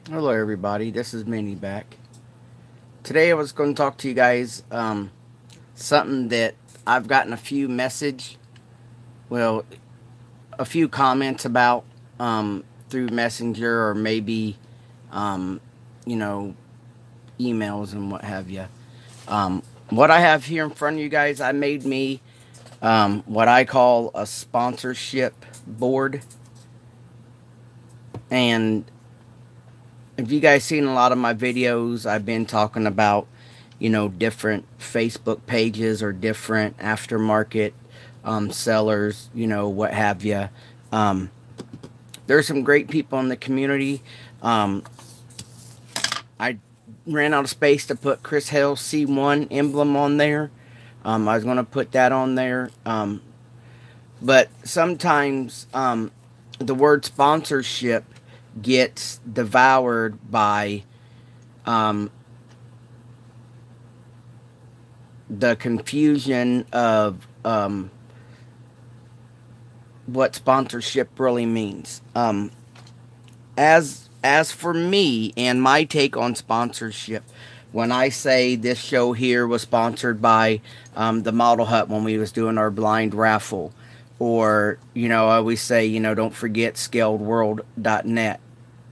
Hello, everybody. This is Minnie back. Today, I was going to talk to you guys something that I've gotten a few well, a few comments about through Messenger or maybe, um, you know, emails and what have you. What I have here in front of you guys, I made me what I call a sponsorship board, and if you guys seen a lot of my videos, I've been talking about, different Facebook pages or different aftermarket sellers, what have you. Um, there's some great people in the community. Um, I ran out of space to put Chris Hale's C1 emblem on there. I was going to put that on there. But sometimes the word sponsorship gets devoured by um, the confusion of what sponsorship really means. As for me and my take on sponsorship, when I say this show here was sponsored by the Model Hut when we was doing our blind raffle, or I always say don't forget scaledworld.net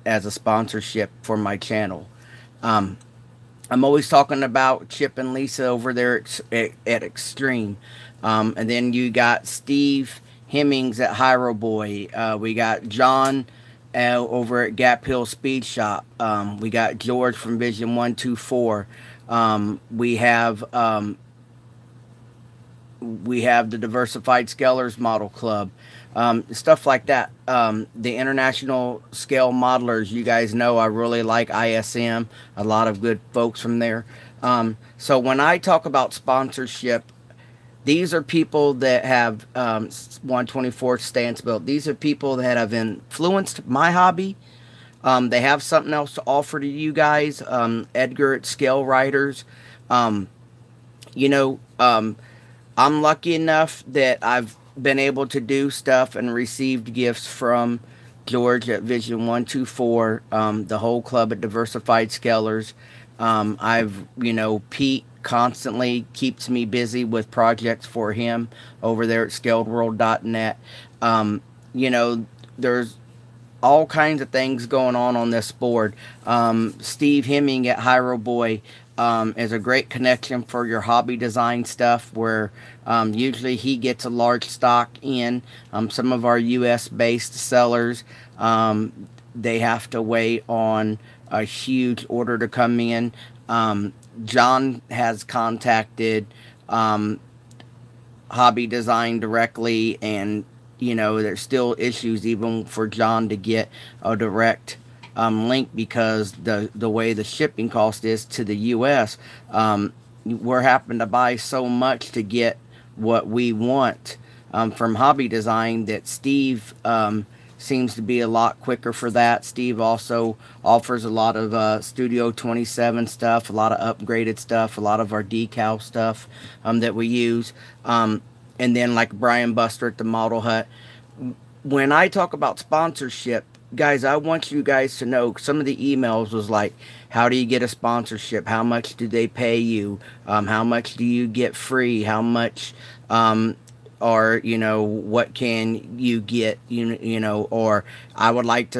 as a sponsorship for my channel. Um, I'm always talking about Chip and Lisa over there at Extreme. And then you got Steve Hemmings at Hyro Boy. We got John over at Gap Hill Speed Shop. We got George from Vision 124. We have the Diversified Scalers Model Club, stuff like that. The International Scale Modelers, you guys know I really like ISM, a lot of good folks from there. So when I talk about sponsorship, these are people that have 124 stance built. These are people that have influenced my hobby. They have something else to offer to you guys. Edgar at Scale Writers. Um, you know, um, I'm lucky enough that I've been able to do stuff and received gifts from George at Vision 124, the whole club at Diversified Scalers. Pete constantly keeps me busy with projects for him over there at scaledworld.net. There's all kinds of things going on this board. Steve Hemming at Hyro Boy is a great connection for your hobby design stuff, where usually he gets a large stock in. Some of our U.S. based sellers, they have to wait on a huge order to come in. John has contacted hobby design directly, and there's still issues even for John to get a direct link, because the way the shipping cost is to the US. We're having to buy so much to get what we want from hobby design, that Steve seems to be a lot quicker for that. Steve also offers a lot of Studio 27 stuff, a lot of upgraded stuff, a lot of our decal stuff that we use. And then, like Brian Buster at the Model Hut. When I talk about sponsorship, guys, I want you guys to know some of the emails was like, how do you get a sponsorship? How much do they pay you? How much do you get free? How much or what can you get, or I would like to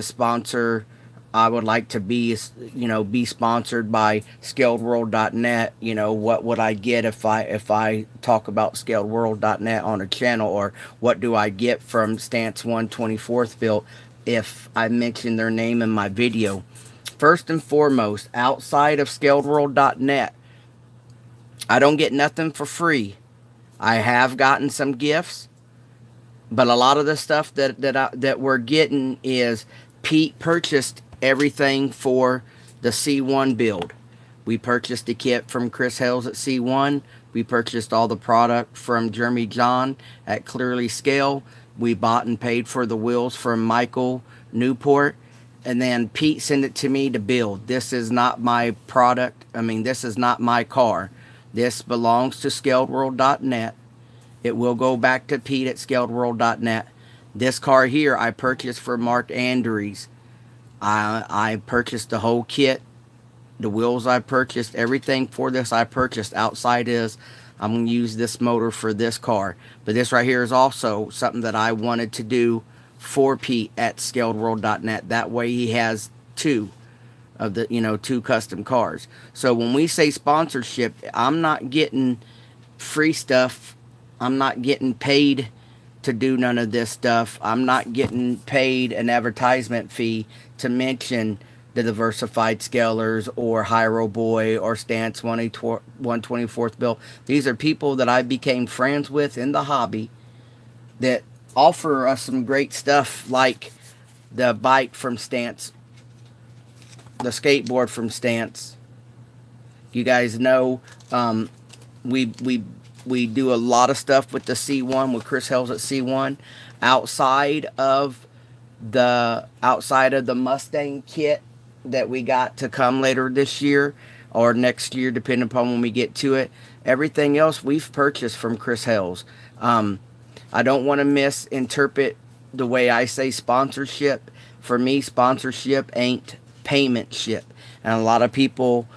be sponsored by scaledworld.net. What would I get if I talk about scaledworld.net on a channel? Or what do I get from Stance 124th Built if I mention their name in my video? First and foremost, outside of scaledworld.net, I don't get nothing for free. I have gotten some gifts, but a lot of the stuff that we're getting is Pete purchased everything for the C1 build. We purchased the kit from Chris Hales at C1. We purchased all the product from Jeremy John at Clearly Scale. We bought and paid for the wheels from Michael Newport. And then Pete sent it to me to build. This is not my product. This is not my car. This belongs to scaledworld.net. It will go back to Pete at scaledworld.net. This car here I purchased for Mark Andrews. I purchased the whole kit, the wheels I purchased, everything for this I purchased. Outside is I'm going to use this motor for this car. But this right here is also something that I wanted to do for Pete at scaledworld.net. That way he has two of the, two custom cars. So when we say sponsorship, I'm not getting free stuff. I'm not getting paid to do none of this stuff. I'm not getting paid an advertisement fee to mention the Diversified Scalers or Hyro Boy or Stance 124th Bill. These are people that I became friends with in the hobby that offer us some great stuff, like the bike from Stance, the skateboard from Stance. You guys know we do a lot of stuff with the C1, with Chris Hells at C1, outside of the Mustang kit that we got to come later this year or next year, depending upon when we get to it. Everything else we've purchased from Chris Hells. I don't want to misinterpret the way I say sponsorship. For me, sponsorship ain't paymentship. And a lot of people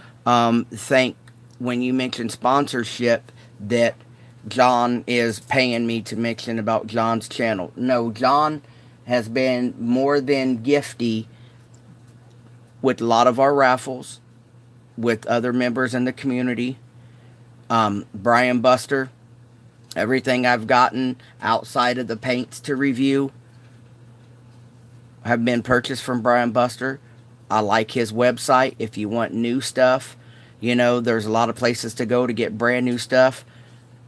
think when you mention sponsorship that John is paying me to mention about John's channel. No, John has been more than gifty with a lot of our raffles, with other members in the community. Brian Buster, everything I've gotten outside of the paints to review have been purchased from Brian Buster. I like his website. If you want new stuff, there's a lot of places to go to get brand new stuff.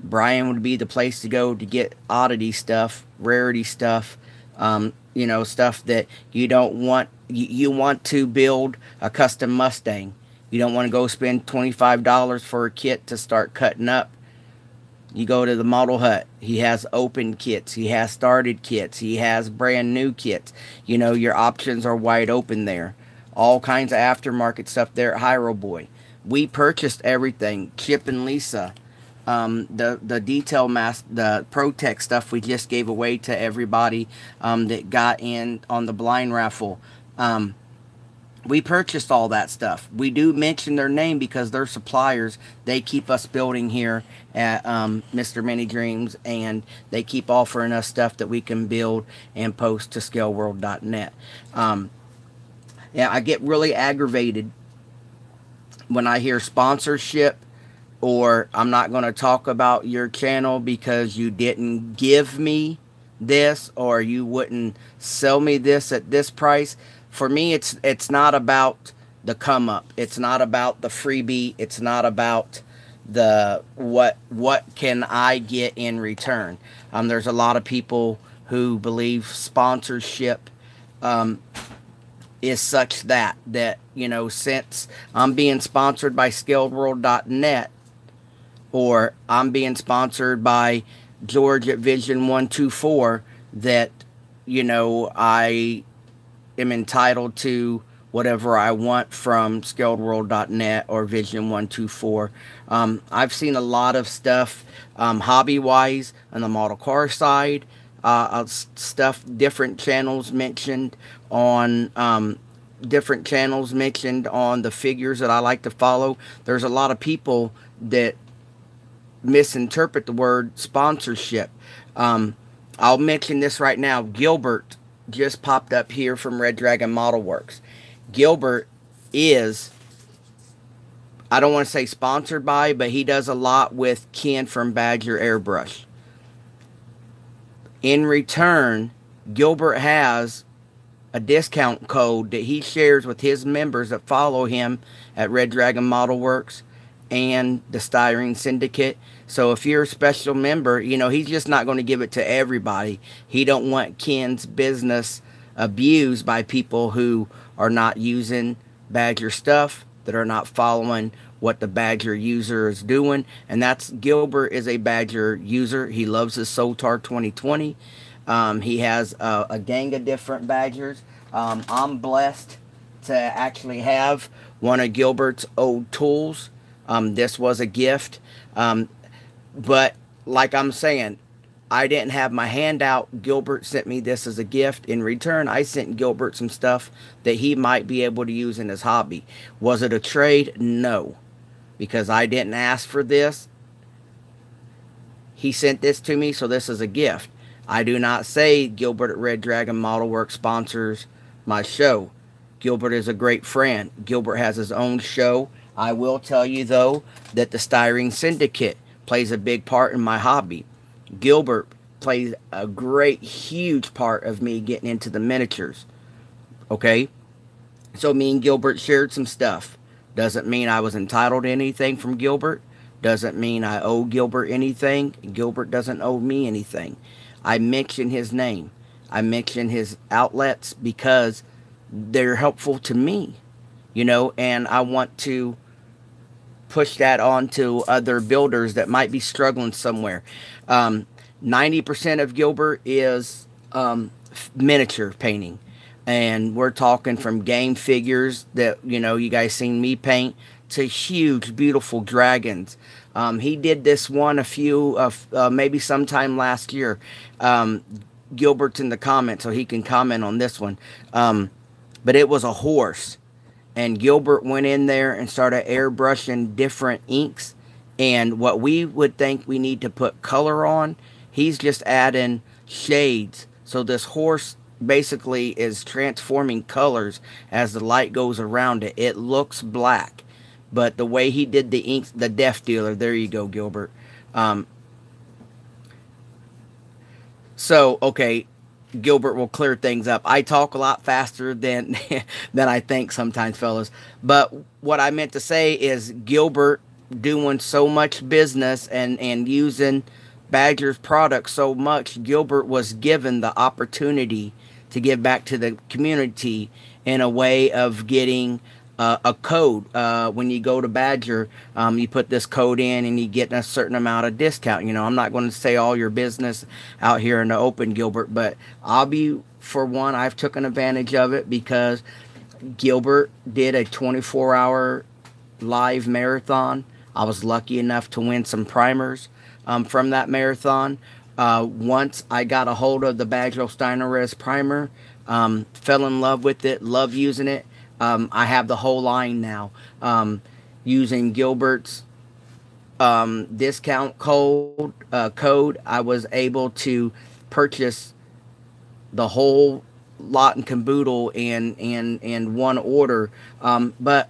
Brian would be the place to go to get oddity stuff, rarity stuff, stuff that you don't want. You want to build a custom Mustang. You don't want to go spend $25 for a kit to start cutting up. You go to the Model Hut. He has open kits. He has started kits. He has brand new kits. Your options are wide open there. All kinds of aftermarket stuff there at Hyro Boy. We purchased everything. Chip and Lisa. The detail mask, the Protect stuff we just gave away to everybody that got in on the blind raffle. We purchased all that stuff. We do mention their name because they're suppliers. They keep us building here at Mr. Many Dreams, and they keep offering us stuff that we can build and post to Scaledworld.net. I get really aggravated when I hear sponsorship, or I'm not going to talk about your channel because you didn't give me this, or you wouldn't sell me this at this price. For me, it's not about the come up. It's not about the freebie. It's not about the what can I get in return. There's a lot of people who believe sponsorship is such that since I'm being sponsored by Scaledworld.net, or I'm being sponsored by George at Vision 124, that I am entitled to whatever I want from Scaledworld.net or Vision 124. I've seen a lot of stuff hobby-wise on the model car side, stuff, different channels mentioned on the figures that I like to follow. There's a lot of people that misinterpret the word sponsorship. I'll mention this right now. Gilbert just popped up here from Red Dragon Model Works. Gilbert is, I don't want to say sponsored by, but he does a lot with Ken from Badger Airbrush. In return, Gilbert has a discount code that he shares with his members that follow him at Red Dragon Model Works and the Styrene Syndicate. So if you're a special member, he's just not going to give it to everybody. He don't want Ken's business abused by people who are not using Badger stuff, that are not following what the Badger user is doing. And that's, Gilbert is a Badger user. He loves his Sotar 2020. He has a gang of different Badgers. I'm blessed to actually have one of Gilbert's old tools. This was a gift. But like I'm saying, I didn't have my hand out. Gilbert sent me this as a gift. In return, I sent Gilbert some stuff that he might be able to use in his hobby. Was it a trade? No, because I didn't ask for this. He sent this to me, so this is a gift. I do not say Gilbert at Red Dragon Model Works sponsors my show. Gilbert is a great friend. Gilbert has his own show. I will tell you, though, that the Styrene Syndicate plays a big part in my hobby. Gilbert plays a great, huge part of me getting into the miniatures. Okay? So me and Gilbert shared some stuff. Doesn't mean I was entitled to anything from Gilbert. Doesn't mean I owe Gilbert anything. Gilbert doesn't owe me anything. I mention his name. I mention his outlets because they're helpful to me, you know, and I want to push that on to other builders that might be struggling somewhere. 90% of Gilbert is miniature painting. And we're talking from game figures that, you know, you guys seen me paint to huge, beautiful dragons. He did this one maybe sometime last year. Gilbert's in the comments, so he can comment on this one. But it was a horse. And Gilbert went in there and started airbrushing different inks. And what we would think we need to put color on, he's just adding shades. So this horse basically is transforming colors as the light goes around it. It looks black. But the way he did the inks, the Death Dealer, there you go, Gilbert. Okay, Gilbert will clear things up. I talk a lot faster than I think sometimes, fellas. But what I meant to say is Gilbert doing so much business and using Badger's product so much, Gilbert was given the opportunity to give back to the community in a way of getting a code. When you go to Badger, you put this code in and you get a certain amount of discount. You know, I'm not going to say all your business out here in the open, Gilbert, but for one, I've taken advantage of it because Gilbert did a 24-hour live marathon. I was lucky enough to win some primers from that marathon. Once I got a hold of the Badger Steiner Res primer, fell in love with it, love using it. I have the whole line now. Using Gilbert's discount code, I was able to purchase the whole lot and caboodle in one order. But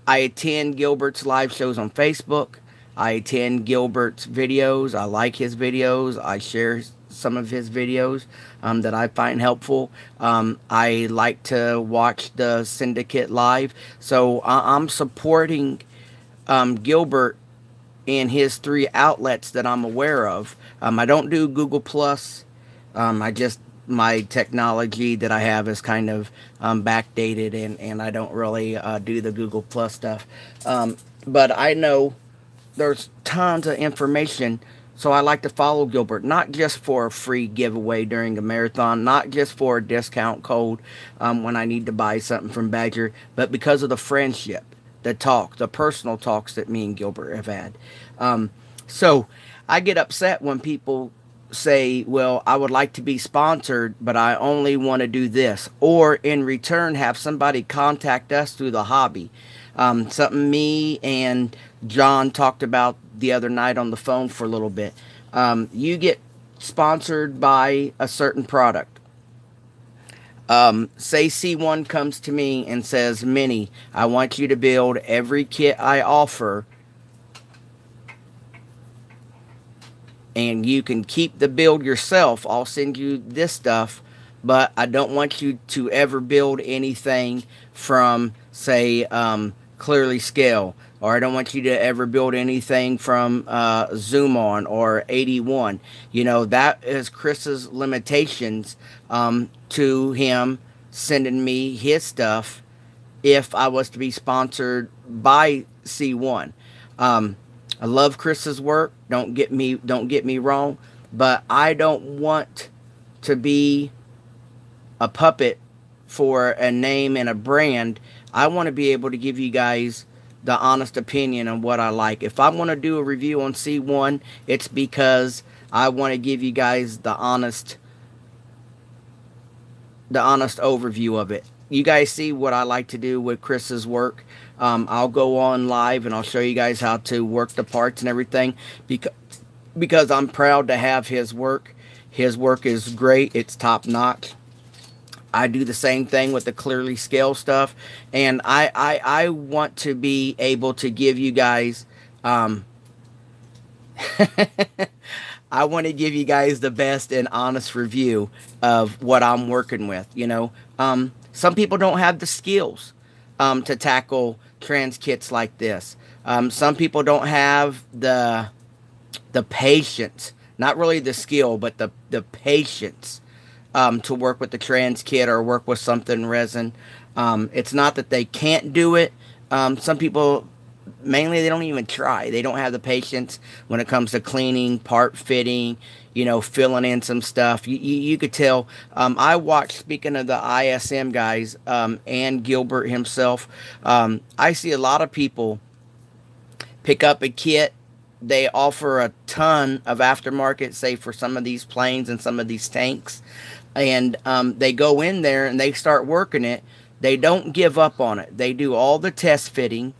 I attend Gilbert's live shows on Facebook. I attend Gilbert's videos. I like his videos. I share some of his videos that I find helpful. I like to watch the Syndicate live. So I'm supporting Gilbert in his 3 outlets that I'm aware of. I don't do Google Plus. My technology that I have is kind of backdated, and I don't really do the Google Plus stuff. But I know there's tons of information, so I like to follow Gilbert, not just for a free giveaway during a marathon, not just for a discount code when I need to buy something from Badger, but because of the friendship, the personal talks that me and Gilbert have had. So I get upset when people say, well, I would like to be sponsored, but I only want to do this. Or in return, have somebody contact us through the hobby. Something me and John talked about the other night on the phone for a little bit. You get sponsored by a certain product. Say C1 comes to me and says, Minnie, I want you to build every kit I offer, and you can keep the build yourself. I'll send you this stuff, but I don't want you to ever build anything from, say, Clearly Scale, or I don't want you to ever build anything from Zoom On or 81. You know, that is Chris's limitations to him sending me his stuff if I was to be sponsored by C1. I love Chris's work. Don't get me wrong, but I don't want to be a puppet for a name and a brand. I want to be able to give you guys the honest opinion on what I like. If I want to do a review on C1, it's because I want to give you guys the honest overview of it. You guys see what I like to do with Chris's work. I'll go on live and I'll show you guys how to work the parts and everything, because I'm proud to have his work. His work is great. It's top notch. I do the same thing with the clearly scale stuff, and I want to be able to give you guys I want to give you guys the best and honest review of what I'm working with. Some people don't have the skills to tackle trans kits like this. Some people don't have the patience, not really the skill, but the patience to work with the trans kit or work with something resin. It's not that they can't do it. Some people, mainly, they don't even try. They don't have the patience when it comes to cleaning, part fitting, filling in some stuff. You could tell. I watched, speaking of the ISM guys, and Gilbert himself, I see a lot of people pick up a kit. They offer a ton of aftermarket, say, for some of these planes and some of these tanks. And they go in there and they start working it. They don't give up on it. They do all the test fitting.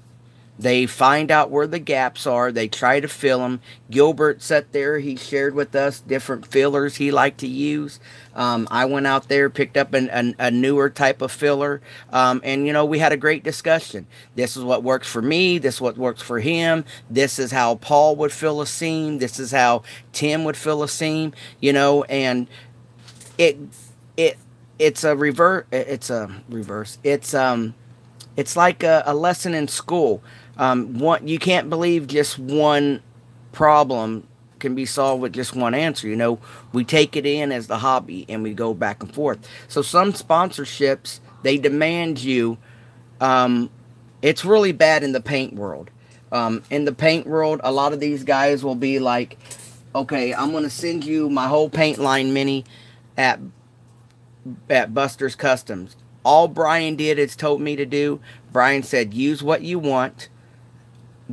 They find out where the gaps are. They try to fill them. Gilbert sat there. He shared with us different fillers he liked to use. I went out there, picked up a newer type of filler. And, we had a great discussion. This is what works for me. This is what works for him. This is how Paul would fill a seam. This is how Tim would fill a seam, and it's a reverse. It's like a lesson in school. You can't believe just one problem can be solved with just one answer. We take it in as the hobby and we go back and forth. So some sponsorships, they demand you. It's really bad in the paint world. In the paint world, a lot of these guys will be like, okay, I'm going to send you my whole paint line mini at Buster's Customs. All Brian did is told me to do. Brian said, use what you want.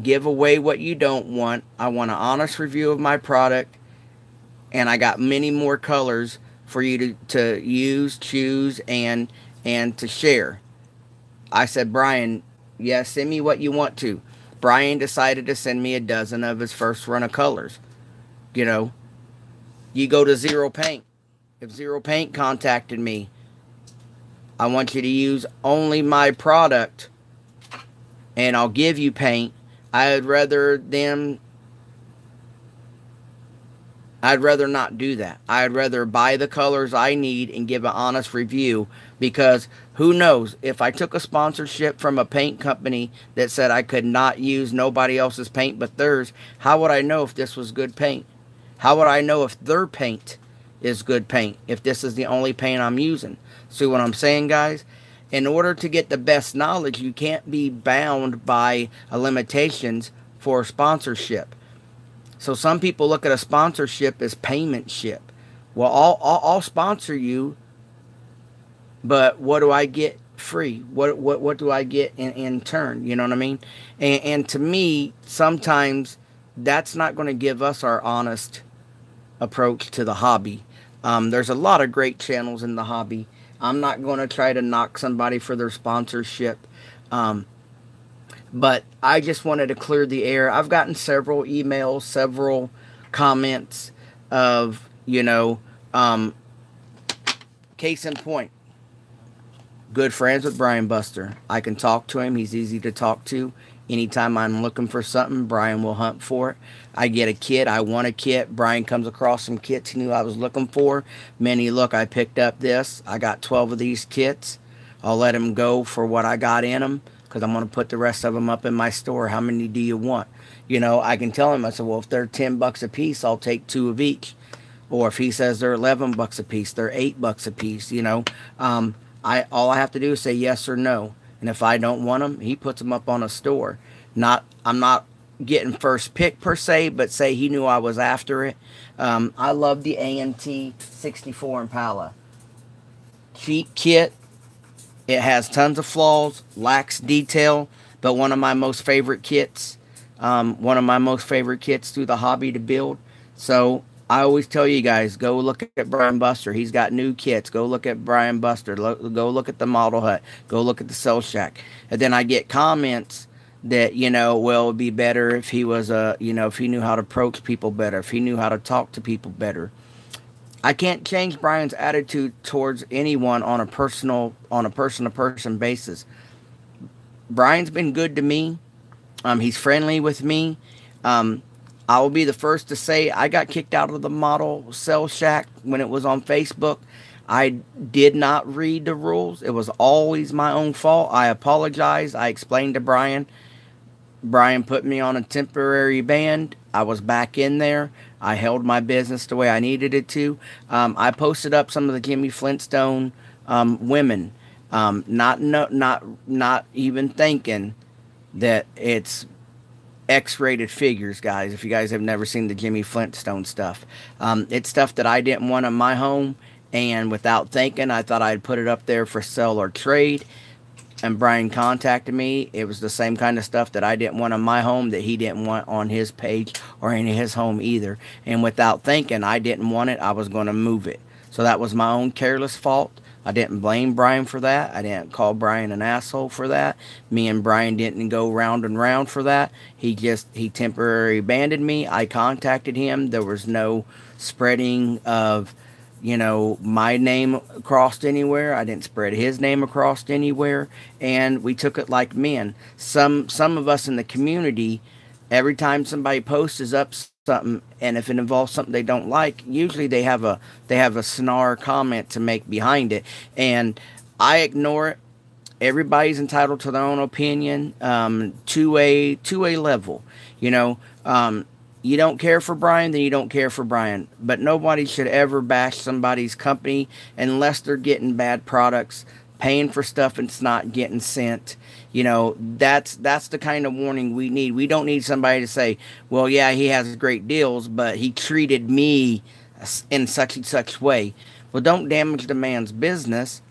Give away what you don't want. I want an honest review of my product. And I got many more colors for you to use, choose, and to share. I said, Brian, yes, send me what you want to. Brian decided to send me a dozen of his first run of colors. You go to Zero Paint. If Zero Paint contacted me, I want you to use only my product and I'll give you paint. I'd rather not do that. I'd rather buy the colors I need and give an honest review, because who knows, if I took a sponsorship from a paint company that said I could not use nobody else's paint but theirs, how would I know if this was good paint? How would I know if their paint is good paint if this is the only paint I'm using? See what I'm saying, guys? In order to get the best knowledge, you can't be bound by limitations for sponsorship. So some people look at a sponsorship as paymentship. Well, I'll sponsor you, but what do I get free? What do I get in turn? You know what I mean? And to me, sometimes that's not going to give us our honest approach to the hobby. There's a lot of great channels in the hobby. I'm not going to try to knock somebody for their sponsorship. But I just wanted to clear the air. I've gotten several emails, several comments of, case in point, good friends with Brian Buster. I can talk to him. He's easy to talk to. Anytime I'm looking for something, Brian will hunt for it. I get a kit. I want a kit. Brian comes across some kits he knew I was looking for. Manny, look, I picked up this. I got 12 of these kits. I'll let him go for what I got in them, because I'm going to put the rest of them up in my store. How many do you want? I can tell him, I said, well, if they're $10 a piece, I'll take 2 of each. Or if he says they're $11 a piece, they're $8 a piece, all I have to do is say yes or no. And if I don't want them, he puts them up on a store. I'm not getting first pick per se, but say he knew I was after it. I love the AMT 64 Impala. Cheap kit. It has tons of flaws, lacks detail, but one of my most favorite kits. One of my most favorite kits through the hobby to build. So I always tell you guys, go look at Brian Buster. He's got new kits. Go look at Brian Buster. Go look at the Model Hut. Go look at the Cell Shack. And then I get comments that, well, it would be better if he was if he knew how to approach people better, if he knew how to talk to people better. I can't change Brian's attitude towards anyone on a person to person basis. Brian's been good to me. He's friendly with me. Um, I will be the first to say I got kicked out of the Model Cell Shack when it was on Facebook. I did not read the rules. It was always my own fault. I apologize. I explained to Brian. Brian put me on a temporary ban. I was back in there. I held my business the way I needed it to. I posted up some of the Jimmy Flintstone women, not even thinking that it's X-rated figures, guys. If you guys have never seen the Jimmy Flintstone stuff, it's stuff that I didn't want in my home, and without thinking, I thought I'd put it up there for sell or trade. And Brian contacted me. It was the same kind of stuff that I didn't want on my home that he didn't want on his page or in his home either. And without thinking, I didn't want it. I was going to move it. So that was my own careless fault. I didn't blame Brian for that. I didn't call Brian an asshole for that. Me and Brian didn't go round and round for that. He temporarily abandoned me. I contacted him. There was no spreading of my name across anywhere. I didn't spread his name across anywhere, and we took it like men. Some of us in the community, every time somebody posts up something, and if it involves something they don't like, usually they have a snarl comment to make behind it, and I ignore it. Everybody's entitled to their own opinion, to a level, you don't care for Brian, then you don't care for Brian. But nobody should ever bash somebody's company unless they're getting bad products, paying for stuff and it's not getting sent. That's the kind of warning we need. We don't need somebody to say, well, yeah, he has great deals, but he treated me in such and such way. Well, don't damage the man's business.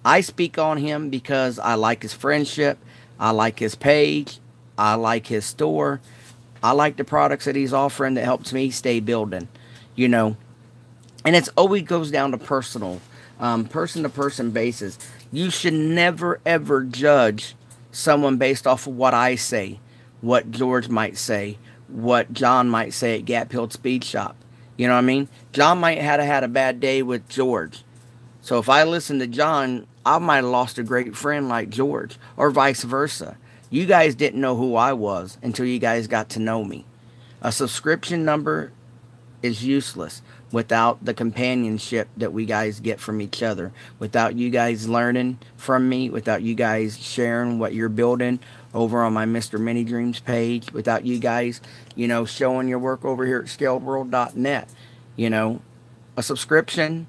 I speak on him because I like his friendship. I like his page. I like his store. I like the products that he's offering that helps me stay building, and it's always goes down to person to person basis. You should never ever judge someone based off of what I say, what George might say, what John might say at Gap Hill Speed Shop. You know what I mean? John might have had a bad day with George. So if I listen to John, I might have lost a great friend like George, or vice versa. You guys didn't know who I was until you guys got to know me. A subscription number is useless without the companionship that we guys get from each other. Without you guys learning from me, without you guys sharing what you're building over on my Mr. Mini Dreams page, without you guys, showing your work over here at scaledworld.net. A subscription,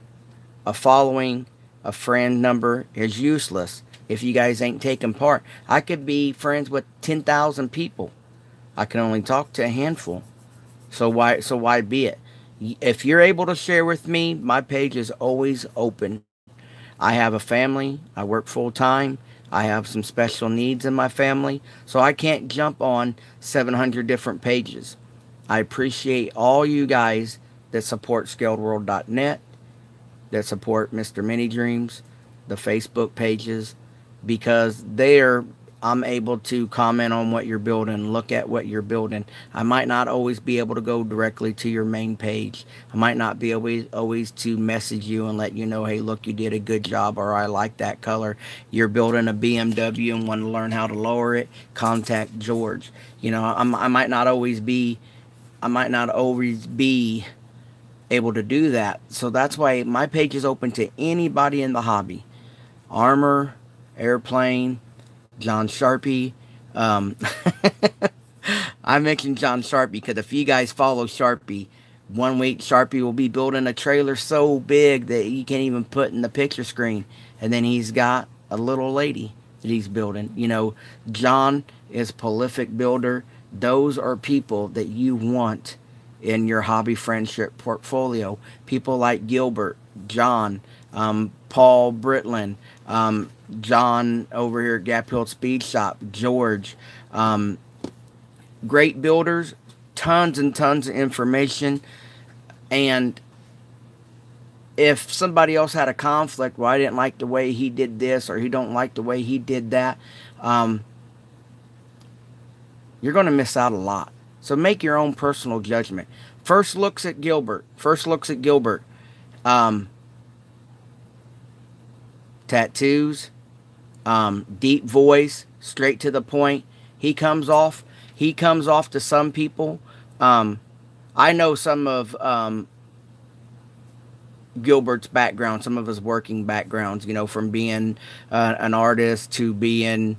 a following, a friend number is useless if you guys ain't taking part. I could be friends with 10,000 people. I can only talk to a handful. So why be it? If you're able to share with me, my page is always open. I have a family. I work full time. I have some special needs in my family. So I can't jump on 700 different pages. I appreciate all you guys that support scaledworld.net, that support Mr. Mini Dreams, the Facebook pages, because there I'm able to comment on what you're building, look at what you're building. I might not always be able to go directly to your main page. I might not be always to message you and let you know, hey, look, you did a good job, or I like that color. You're building a BMW and want to learn how to lower it, contact George. I might not always be able to do that. So that's why my page is open to anybody in the hobby. Armor, airplane, John Sharpie. I mentioned John Sharpie because if you guys follow Sharpie, one week Sharpie will be building a trailer so big that you can't even put in the picture screen. And then he's got a little lady that he's building. John is a prolific builder. Those are people that you want in your hobby friendship portfolio. People like Gilbert, John, Paul Britlin, John over here at Gap Hill Speed Shop, George. Great builders, tons and tons of information. And if somebody else had a conflict, well, I didn't like the way he did this, or he don't like the way he did that, you're going to miss out a lot. So make your own personal judgment. First looks at Gilbert. Tattoos, deep voice, straight to the point. He comes off to some people. I know some of Gilbert's background, some of his working backgrounds, from being an artist to being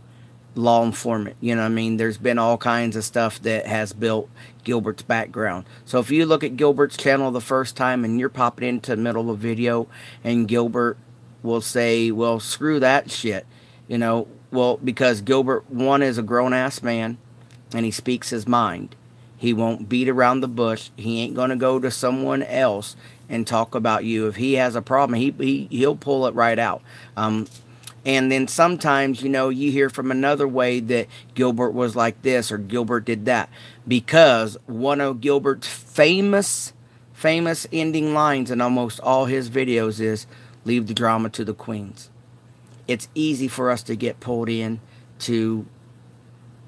law informant. I mean, there's been all kinds of stuff that has built Gilbert's background. So if you look at Gilbert's channel the first time and you're popping into the middle of a video and Gilbert will say, well, screw that shit, well, because Gilbert, one, is a grown-ass man and he speaks his mind. He won't beat around the bush. He ain't going to go to someone else and talk about you. If he has a problem, he'll pull it right out. And then sometimes, you hear from another way that Gilbert was like this or Gilbert did that. Because one of Gilbert's famous ending lines in almost all his videos is, leave the drama to the queens. It's easy for us to get pulled in to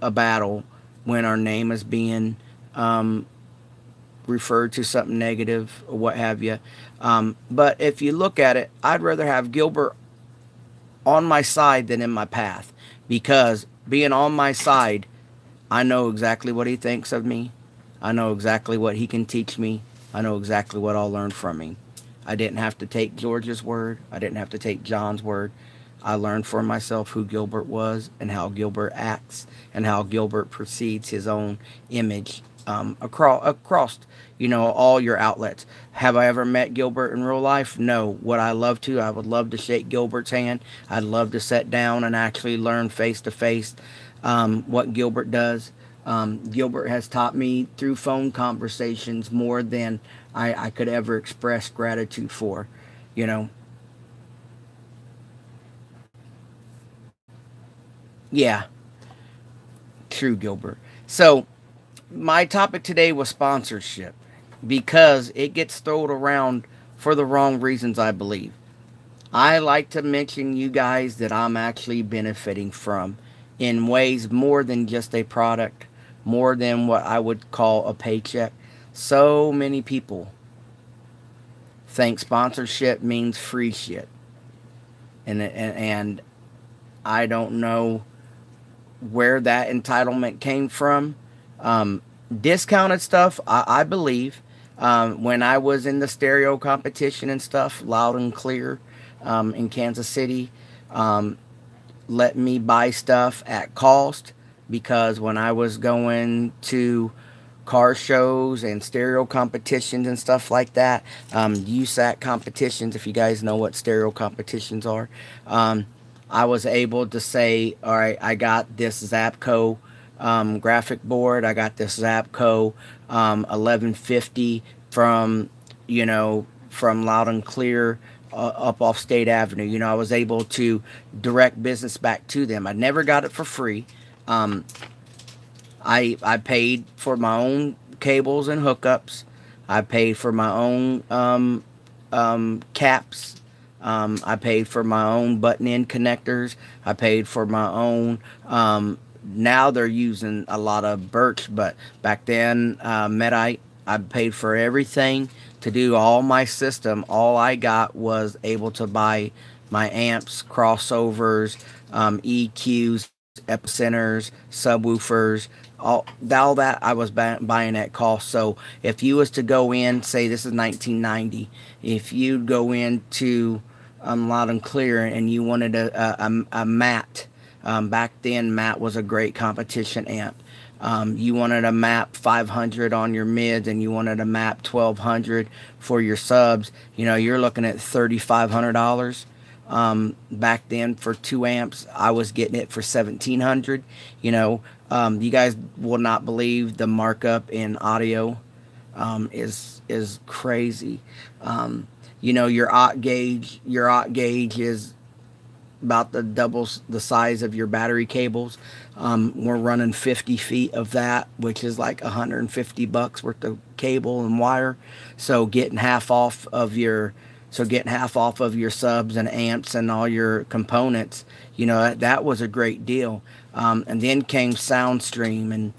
a battle when our name is being referred to something negative or what have you. But if you look at it, I'd rather have Gilbert on my side than in my path, because being on my side, I know exactly what he thinks of me. I know exactly what he can teach me. I know exactly what I'll learn from him. I didn't have to take George's word. I didn't have to take John's word. I learned for myself who Gilbert was and how Gilbert acts and how Gilbert perceives his own image across all your outlets. Have I ever met Gilbert in real life? No. Would I love to? I would love to shake Gilbert's hand. I'd love to sit down and actually learn face to face what Gilbert does. Gilbert has taught me through phone conversations more than I could ever express gratitude for. Yeah, true, Gilbert. So my topic today was sponsorship, because it gets thrown around for the wrong reasons, I believe. I like to mention you guys that I'm actually benefiting from in ways more than just a product, more than what I would call a paycheck. So many people think sponsorship means free shit. And I don't know where that entitlement came from. Discounted stuff, I believe. When I was in the stereo competition and stuff, Loud and Clear in Kansas City, let me buy stuff at cost, because when I was going to car shows and stereo competitions and stuff like that, USAC competitions, if you guys know what stereo competitions are, I was able to say, all right, I got this Zapco graphic board. I got this Zapco 1150 from Loud and Clear up off State Avenue. I was able to direct business back to them. I never got it for free. I paid for my own cables and hookups. I paid for my own caps. I paid for my own button-in connectors. I paid for my own. Now they're using a lot of Birch, but back then, Medite, I paid for everything to do all my system. All I got was able to buy my amps, crossovers, EQs, epicenters, subwoofers, all that I was buying at cost. So if you was to go in, say this is 1990, if you go into Loud and Clear and you wanted a Matt, back then Matt was a great competition amp. You wanted a MAP 500 on your mids and you wanted a MAP 1200 for your subs, you're looking at $3,500. Back then for 2 amps, I was getting it for $1,700. You guys will not believe the markup in audio is crazy. Your aught gauge is about the doubles the size of your battery cables. We're running 50 feet of that, which is like $150 worth of cable and wire. So getting half off of your getting half off of your subs and amps and all your components, that was a great deal. And then came SoundStream, and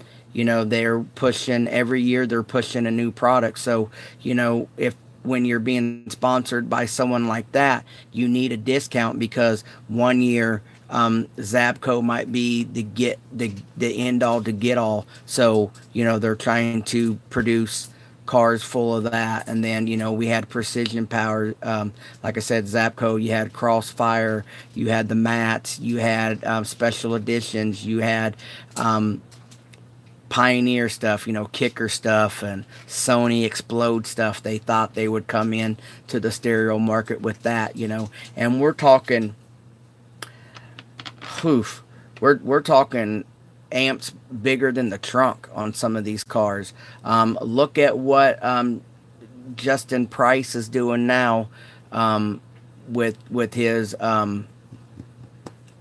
they're pushing every year. They're pushing a new product. So if when you're being sponsored by someone like that, you need a discount, because one year Zabco might be the end all to get all. So they're trying to produce cars full of that. And then we had Precision Power, like I said, Zabco. You had Crossfire, you had the mats, you had special editions, you had Pioneer stuff, Kicker stuff, and Sony Explode stuff. They thought they would come in to the stereo market with that, and we're talking, we're talking amps bigger than the trunk on some of these cars. Look at what Justin Price is doing now with his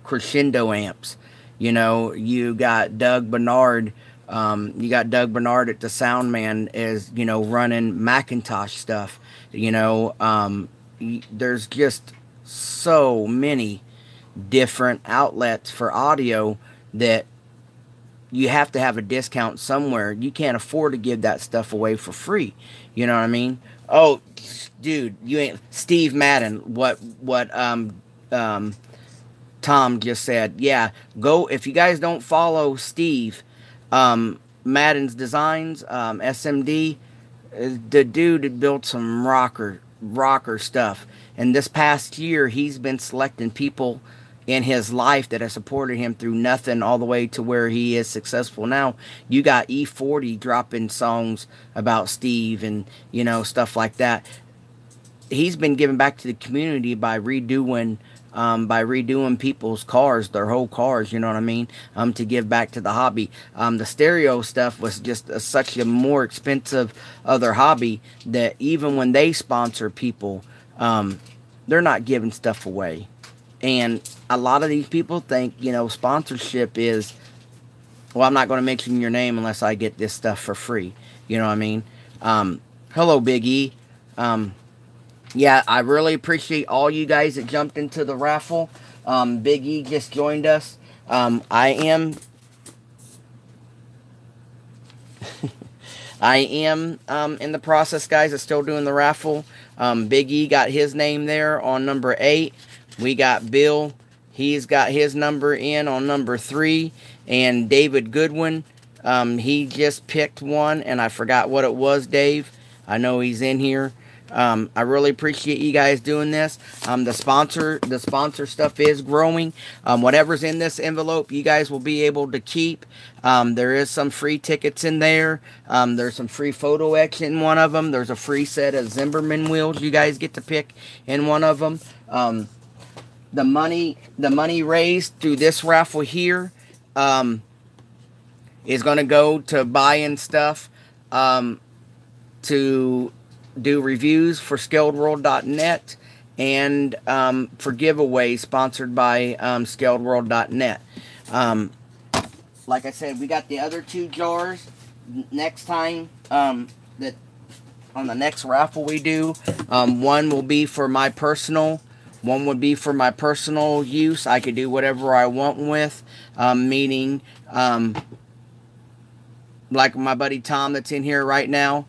Crescendo amps. You got Doug Bernard. At the Soundman is, running Macintosh stuff. There's just so many different outlets for audio that you have to have a discount somewhere. You can't afford to give that stuff away for free. You know what I mean? Oh, dude, you ain't Steve Madden. What Tom just said. Yeah, go if you guys don't follow Steve Madden's Designs, SMD, the dude had built some rocker stuff. And this past year, he's been selecting people in his life that have supported him through nothing all the way to where he is successful now. You got E40 dropping songs about Steve and, stuff like that. He's been giving back to the community by redoing people's cars, their whole cars, you know what I mean, to give back to the hobby. The stereo stuff was just such a more expensive other hobby that even when they sponsor people, they're not giving stuff away. And a lot of these people think, sponsorship is, well, I'm not going to mention your name unless I get this stuff for free. You know what I mean? Hello, Big E. Yeah, I really appreciate all you guys that jumped into the raffle. Big E just joined us. I am in the process, guys, of still doing the raffle. Big E got his name there on number 8. We got Bill. He's got his number in on number 3. And David Goodwin, he just picked one, and I forgot what it was, Dave. I know he's in here. I really appreciate you guys doing this. The sponsor stuff is growing. Whatever's in this envelope, you guys will be able to keep. There is some free tickets in there. There's some free photo etch in one of them. There's a free set of Zimmerman wheels you guys get to pick in one of them. The money raised through this raffle here is going to go to buying stuff to do reviews for Scaledworld.net and for giveaways sponsored by Scaledworld.net. Like I said, we got the other 2 jars next time that on the next raffle we do. One will be for my personal. One would be for my personal use. I could do whatever I want with, meaning like my buddy Tom that's in here right now.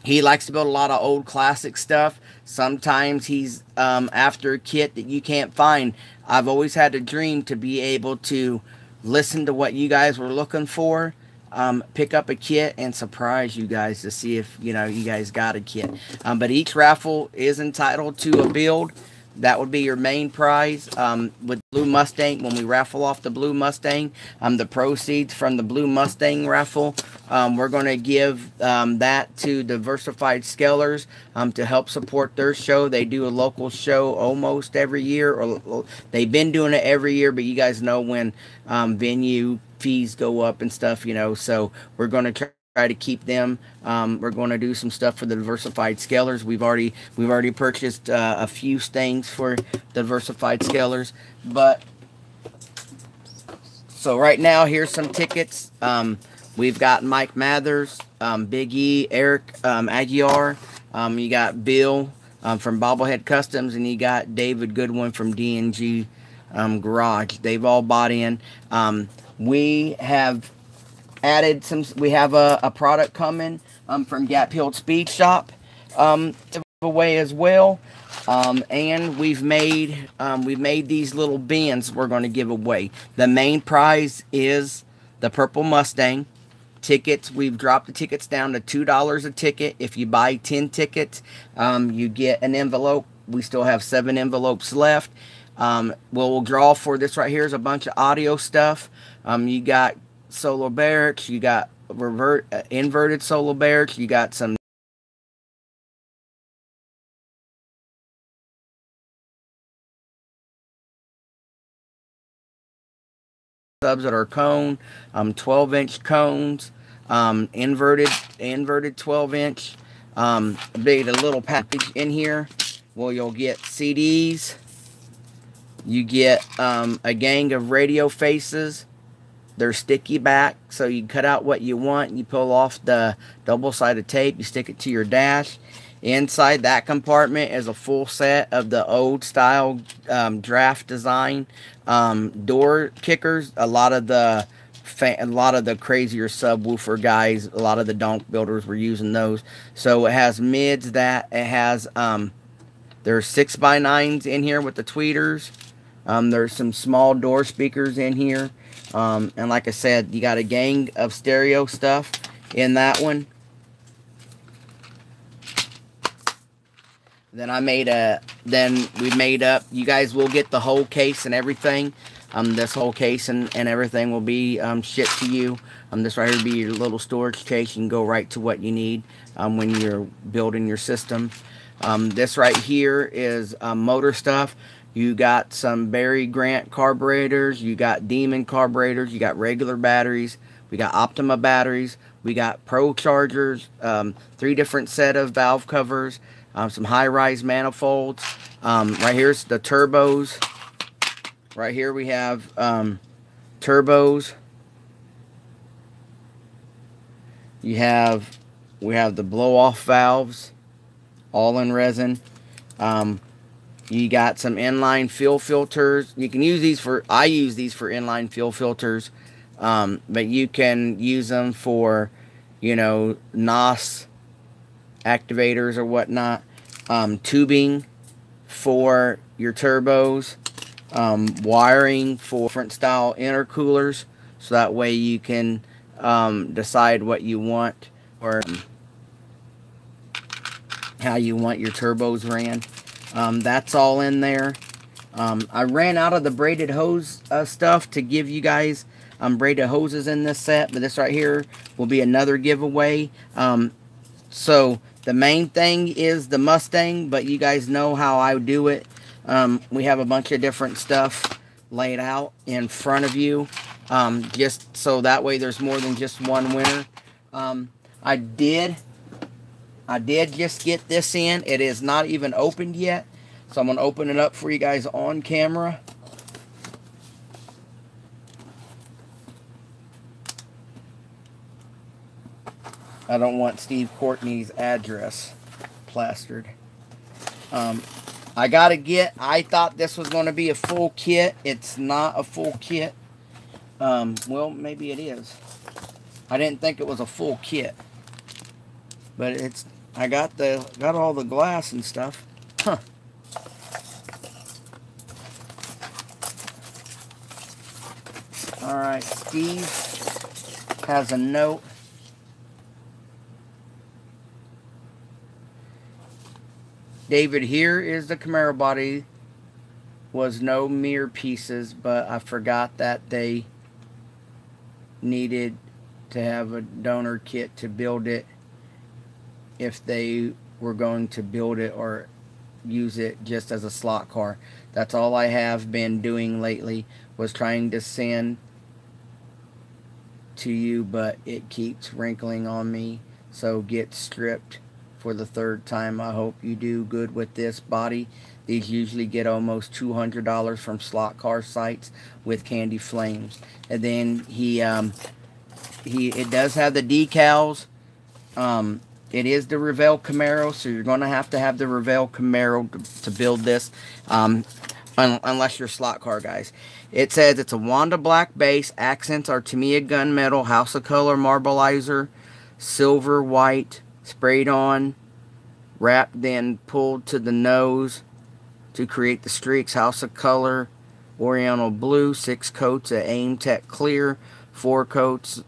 He likes to build a lot of old classic stuff. Sometimes he's after a kit that you can't find. I've always had a dream to be able to listen to what you guys were looking for, pick up a kit, and surprise you guys to see if you guys got a kit. But each raffle is entitled to a build. That would be your main prize. With Blue Mustang, when we raffle off the Blue Mustang, the proceeds from the Blue Mustang raffle, we're going to give that to Diversified Scalers to help support their show. They do a local show almost every year, or they've been doing it every year, but you guys know when venue fees go up and stuff, so we're going to try try to keep them. We're going to do some stuff for the diversified scalers. We've already purchased a few things for diversified scalers, but so right now here's some tickets. We've got Mike Mathers, Big E, Eric Aguiar. You got Bill from Bobblehead Customs, and you got David Goodwin from D&G Garage. They've all bought in. We have added some. We have a product coming from Gap Hill Speed Shop giveaway as well. And we've made these little bins we're going to give away. The main prize is the Purple Mustang. Tickets, we've dropped the tickets down to $2 a ticket. If you buy 10 tickets, you get an envelope. We still have 7 envelopes left. We'll draw for this right here is a bunch of audio stuff. You got solo barracks, you got inverted solo barracks, you got some subs that are cone, 12-inch cones, inverted 12-inch. Made a little package in here. Well, you'll get CDs. You get a gang of radio faces. They're sticky back, so you cut out what you want. You pull off the double-sided tape. You stick it to your dash. Inside that compartment is a full set of the old style draft design door kickers. A lot of the crazier subwoofer guys, a lot of the donk builders were using those. So it has mids that it has. There's 6x9s in here with the tweeters. There's some small door speakers in here. And like I said, you got a gang of stereo stuff in that one. Then we made up, you guys will get the whole case and everything. This whole case and everything will be shipped to you. This right here will be your little storage case. You can go right to what you need when you're building your system. This right here is motor stuff. You got some Barry Grant carburetors. You got Demon carburetors. You got regular batteries. We got Optima batteries. We got Pro chargers. 3 different set of valve covers. Some high-rise manifolds. Right here's the turbos. Right here we have turbos. We have the blow-off valves, all in resin. You got some inline fuel filters. You can use these for, I use these for inline fuel filters, but you can use them for, NOS activators or whatnot. Tubing for your turbos. Wiring for different style intercoolers, so that way you can decide what you want or how you want your turbos ran. That's all in there. I ran out of the braided hose stuff to give you guys braided hoses in this set, but this right here will be another giveaway. So the main thing is the Mustang, but you guys know how I do it. We have a bunch of different stuff laid out in front of you, just so that way there's more than just one winner. I did just get this in. It is not even opened yet, so I'm going to open it up for you guys on camera. I don't want Steve Courtney's address plastered. I thought this was going to be a full kit. It's not a full kit. Well, maybe it is. I didn't think it was a full kit. But it's, I got all the glass and stuff. Huh. Alright, Steve has a note. David, here is the Camaro body. Was no mere pieces, but I forgot that they needed to have a donor kit to build it if they were going to build it or use it just as a slot car. That's all I have been doing lately, was trying to send to you, but it keeps wrinkling on me. So get stripped for the third time. I hope you do good with this body. These usually get almost $200 from slot car sites with candy flames. And then it does have the decals. It is the Revell Camaro, so you're going to have the Revell Camaro to build this, unless you're slot car guys. It says it's a Wanda black base, accents are Tamiya gunmetal, House of Color marbleizer, silver white, sprayed on, wrapped then pulled to the nose to create the streaks, House of Color, Oriental blue, 6 coats of Aim Tech clear, 4 coats.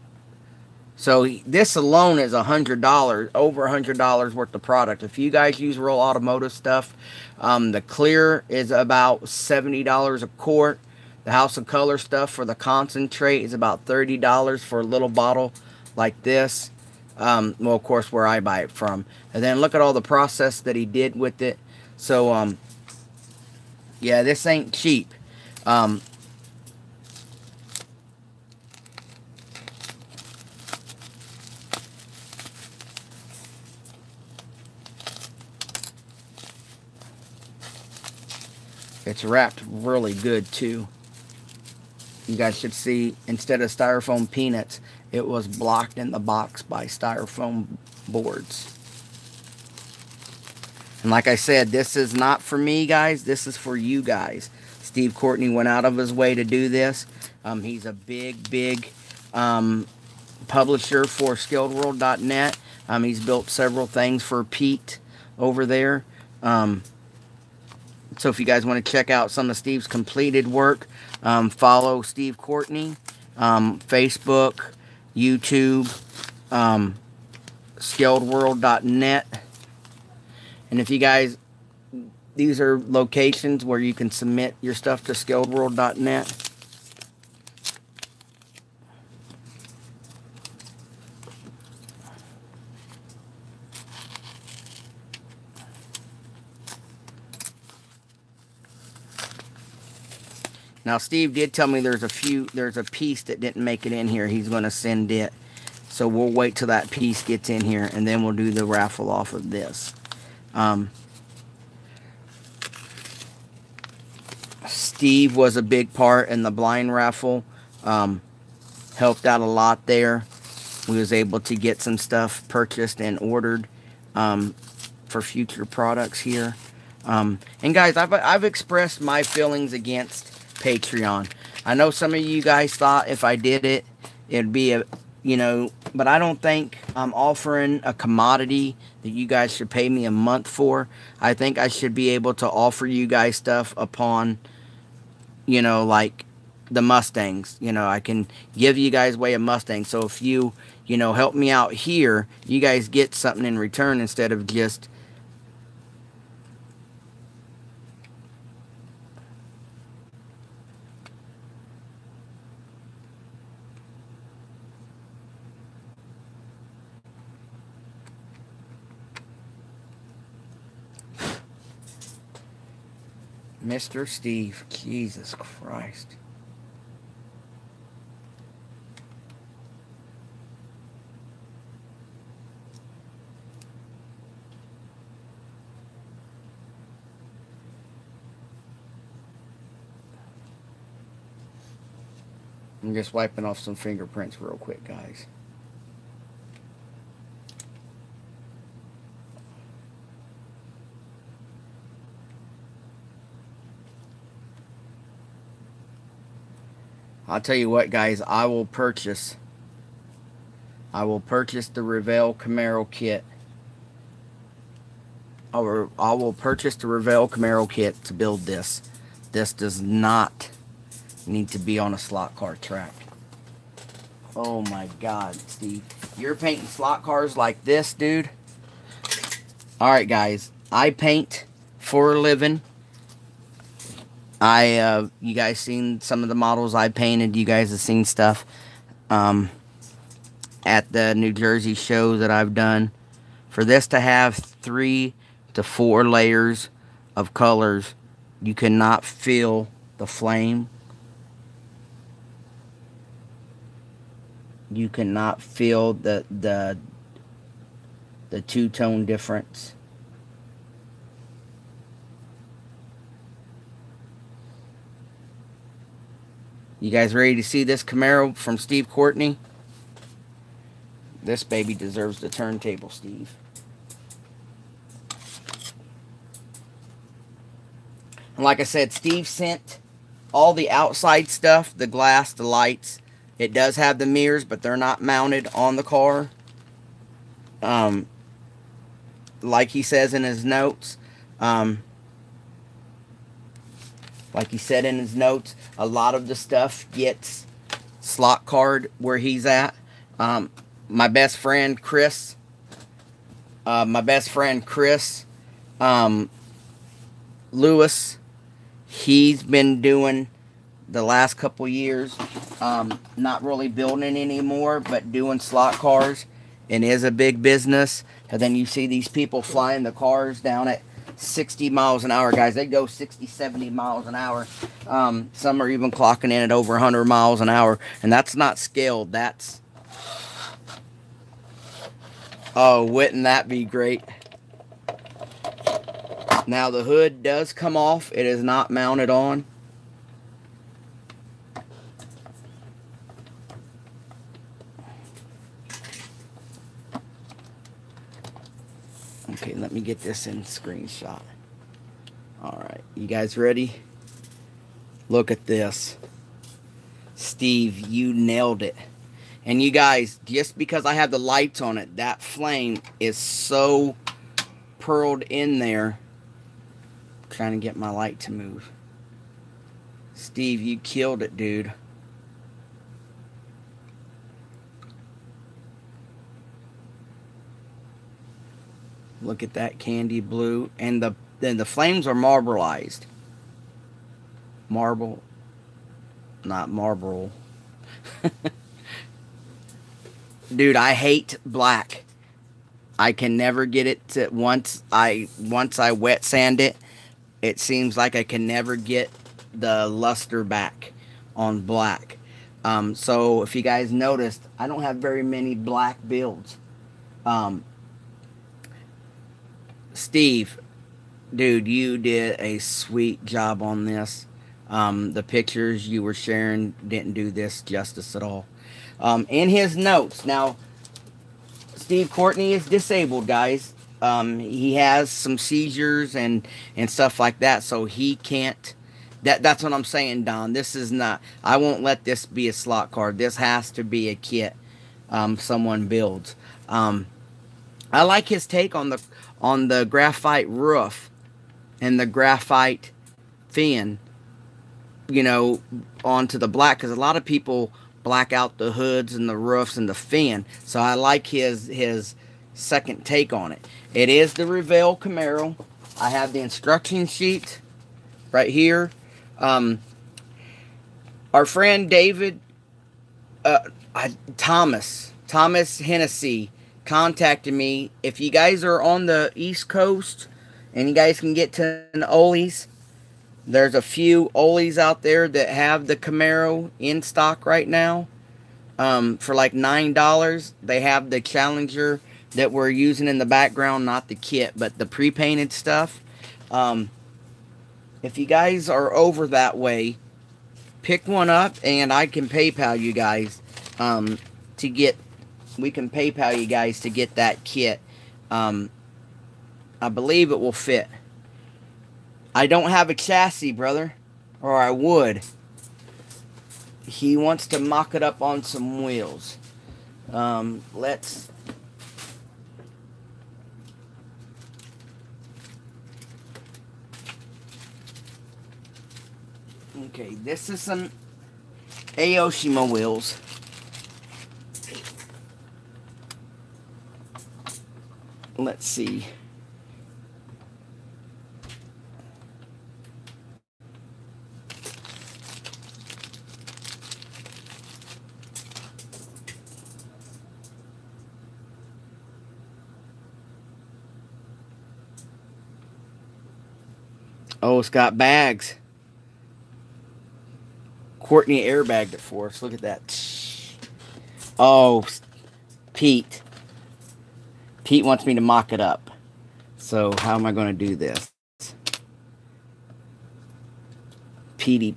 So this alone is $100, over $100 worth of product. If you guys use real automotive stuff, the clear is about $70 a quart. The House of Color stuff for the concentrate is about $30 for a little bottle like this. Well, of course, where I buy it from. And then look at all the process that he did with it. So, yeah, this ain't cheap. It's wrapped really good, too. You guys should see, instead of styrofoam peanuts, it was blocked in the box by styrofoam boards. And like I said, this is not for me, guys. This is for you guys. Steve Courtney went out of his way to do this. He's a big publisher for Scaledworld.net. He's built several things for Pete over there. So if you guys want to check out some of Steve's completed work, follow Steve Courtney, Facebook, YouTube, Scaledworld.net. And if you guys, these are locations where you can submit your stuff to Scaledworld.net. Now, Steve did tell me there's a piece that didn't make it in here. He's going to send it. So we'll wait till that piece gets in here, and then we'll do the raffle off of this. Steve was a big part in the blind raffle. Helped out a lot there. We was able to get some stuff purchased and ordered for future products here. And guys, I've expressed my feelings against Patreon. I know some of you guys thought if I did it, it'd be a, but I don't think I'm offering a commodity that you guys should pay me a month for. I think I should be able to offer you guys stuff upon, like the Mustangs. I can give you guys away a Mustang. So if you, help me out here, you guys get something in return instead of just Mr. Steve. Jesus Christ. I'm just wiping off some fingerprints real quick, guys. I'll tell you what, guys, I will purchase the Revell Camaro kit. I will purchase the Revell Camaro kit to build this. This does not need to be on a slot car track. Oh my God, Steve. You're painting slot cars like this, dude? Alright, guys. I paint for a living. You guys seen some of the models I painted. You guys have seen stuff at the New Jersey show that I've done. For this to have 3 to 4 layers of colors, you cannot feel the flame. You cannot feel the two-tone difference. You guys ready to see this Camaro from Steve Courtney? This baby deserves the turntable, Steve. And like I said, Steve sent all the outside stuff, the glass, the lights. It does have the mirrors, but they're not mounted on the car. Like he says in his notes, like he said in his notes, a lot of the stuff gets slot card where he's at. My best friend Chris, Lewis, he's been doing the last couple years, not really building anymore, but doing slot cars, and is a big business. And then you see these people flying the cars down at 60 miles an hour, guys. They go 60, 70 miles an hour. Some are even clocking in at over 100 miles an hour, and that's not scaled. That's, oh, wouldn't that be great? Now the hood does come off. It is not mounted on. Okay, let me get this in screenshot. Alright, you guys ready? Look at this. Steve, you nailed it. And you guys, just because I have the lights on it, that flame is so pearled in there. I'm trying to get my light to move. Steve, you killed it, dude. Look at that candy blue. And the flames are marbleized. Marble. Not marble. Dude, I hate black. I can never get it to, once I wet sand it, it seems like I can never get the luster back on black. So if you guys noticed, I don't have very many black builds. Steve, dude, you did a sweet job on this. The pictures you were sharing didn't do this justice at all. In his notes, now, Steve Courtney is disabled, guys. He has some seizures and stuff like that, so he can't. That's what I'm saying, Don. This is not. I won't let this be a slot card. This has to be a kit someone builds. I like his take on the graphite roof and the graphite fin, you know, onto the black, because a lot of people black out the hoods and the roofs and the fin. So I like his second take on it. It is the Revell Camaro. I have the instruction sheet right here. Our friend David, Thomas Hennessy contacted me. If you guys are on the East Coast and you guys can get to an Ollie's, there's a few Ollie's out there that have the Camaro in stock right now. For like $9. They have the Challenger that we're using in the background, not the kit, but the pre-painted stuff. If you guys are over that way, pick one up and I can PayPal you guys we can PayPal you guys to get that kit. I believe it will fit. I don't have a chassis, brother, or I would. He wants to mock it up on some wheels. Let's... Okay, this is some Aoshima wheels. Let's see. Oh, it's got bags. Courtney airbagged it for us. Look at that. Oh, Pete. Pete wants me to mock it up. So how am I going to do this? Pete.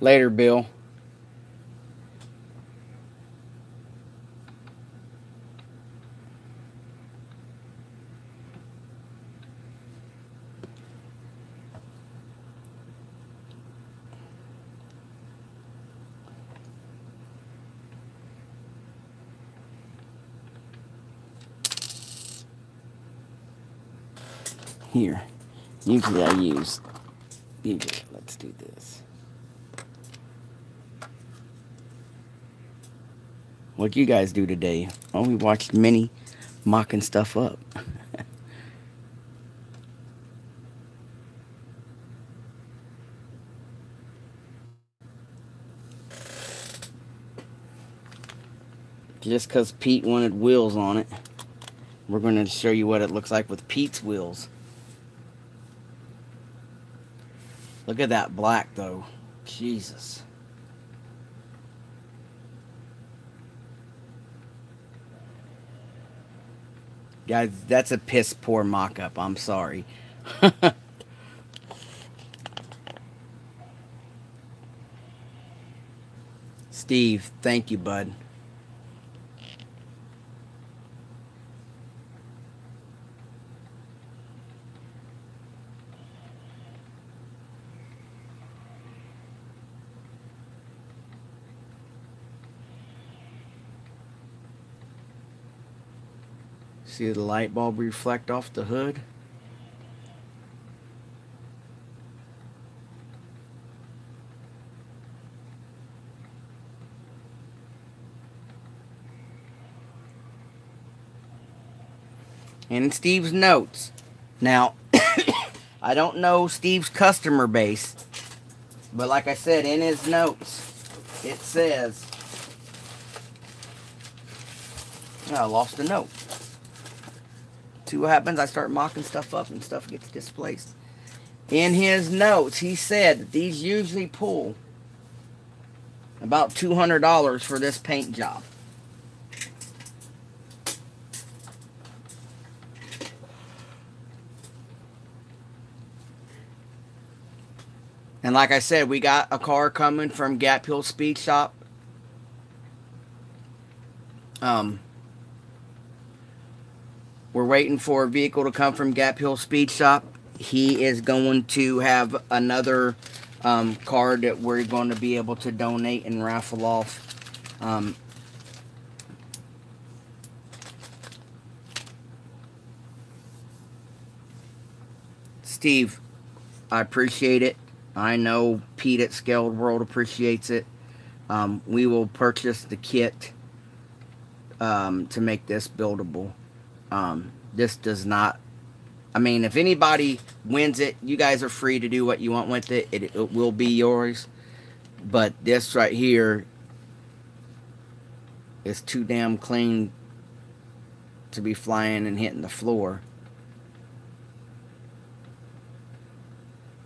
Later, Bill. Here. Usually let's do this. What'd you guys do today? Oh, we watched Minnie mocking stuff up. Just because Pete wanted wheels on it, we're going to show you what it looks like with Pete's wheels. Look at that black, though. Jesus. Guys, that's a piss poor mock-up. I'm sorry. Steve, thank you, bud. See the light bulb reflect off the hood? And in Steve's notes. Now, I don't know Steve's customer base, but like I said, in his notes, it says... Oh, I lost a note. See what happens? I start mocking stuff up and stuff gets displaced. In his notes, he said that these usually pull about $200 for this paint job. And like I said, we got a car coming from Gap Hill Speed Shop. We're waiting for a vehicle to come from Gap Hill Speed Shop. He is going to have another car that we're going to be able to donate and raffle off. Steve, I appreciate it. I know Pete at Scaled World appreciates it. We will purchase the kit to make this buildable. This does not... I mean, if anybody wins it, you guys are free to do what you want with it. It will be yours. But this right here is too damn clean to be flying and hitting the floor.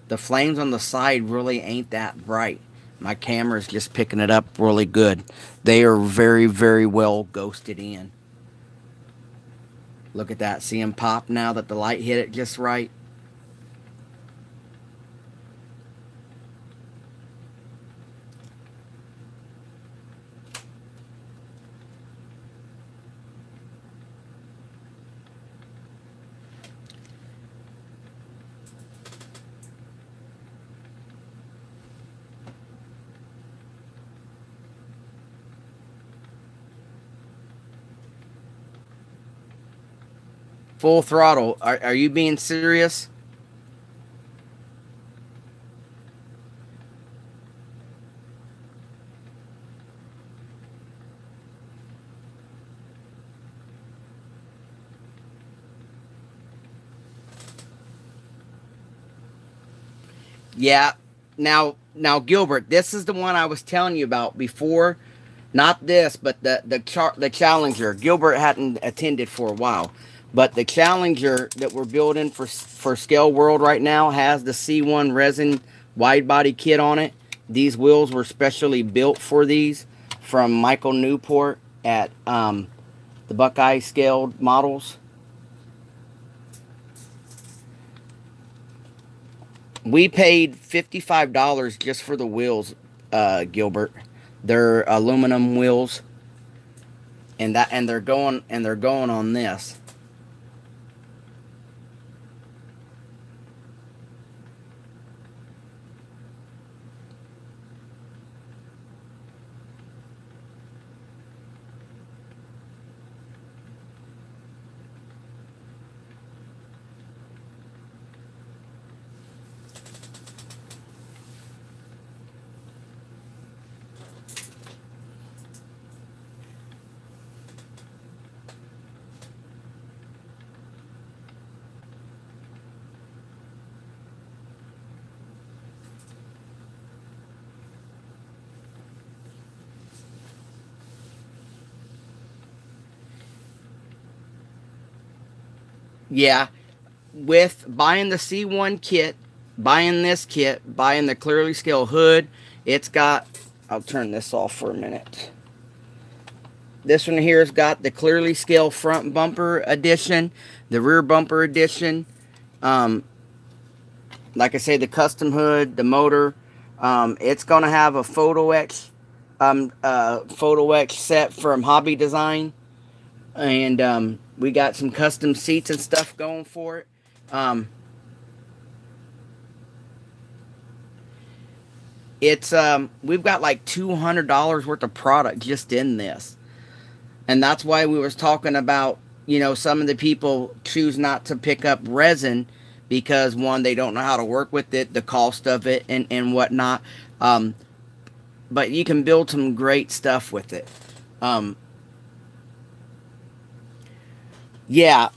The flames on the side really ain't that bright. My camera is just picking it up really good. They are very, very well ghosted in. Look at that. See them pop now that the light hit it just right? Full throttle. Are you being serious? Yeah. Now, Gilbert, this is the one I was telling you about before. Not this, but the Challenger. Gilbert hadn't attended for a while, but the Challenger that we're building for Scale World right now has the C1 resin wide body kit on it. These wheels were specially built for these from Michael Newport at the Buckeye Scaled Models. We paid $55 just for the wheels, Gilbert. They're aluminum wheels, and they're going on this. Yeah, with buying the C1 kit, buying this kit, buying the clearly scale hood, it's got, I'll turn this off for a minute. This one here has got the clearly scale front bumper edition, the rear bumper edition. Like I say, the custom hood, the motor. It's going to have a photo etch set from Hobby Design. And we got some custom seats and stuff going for it. It's we've got like $200 worth of product just in this, and that's why we was talking about, you know, some of the people choose not to pick up resin because, one, they don't know how to work with it, the cost of it, and whatnot. But you can build some great stuff with it. Yeah,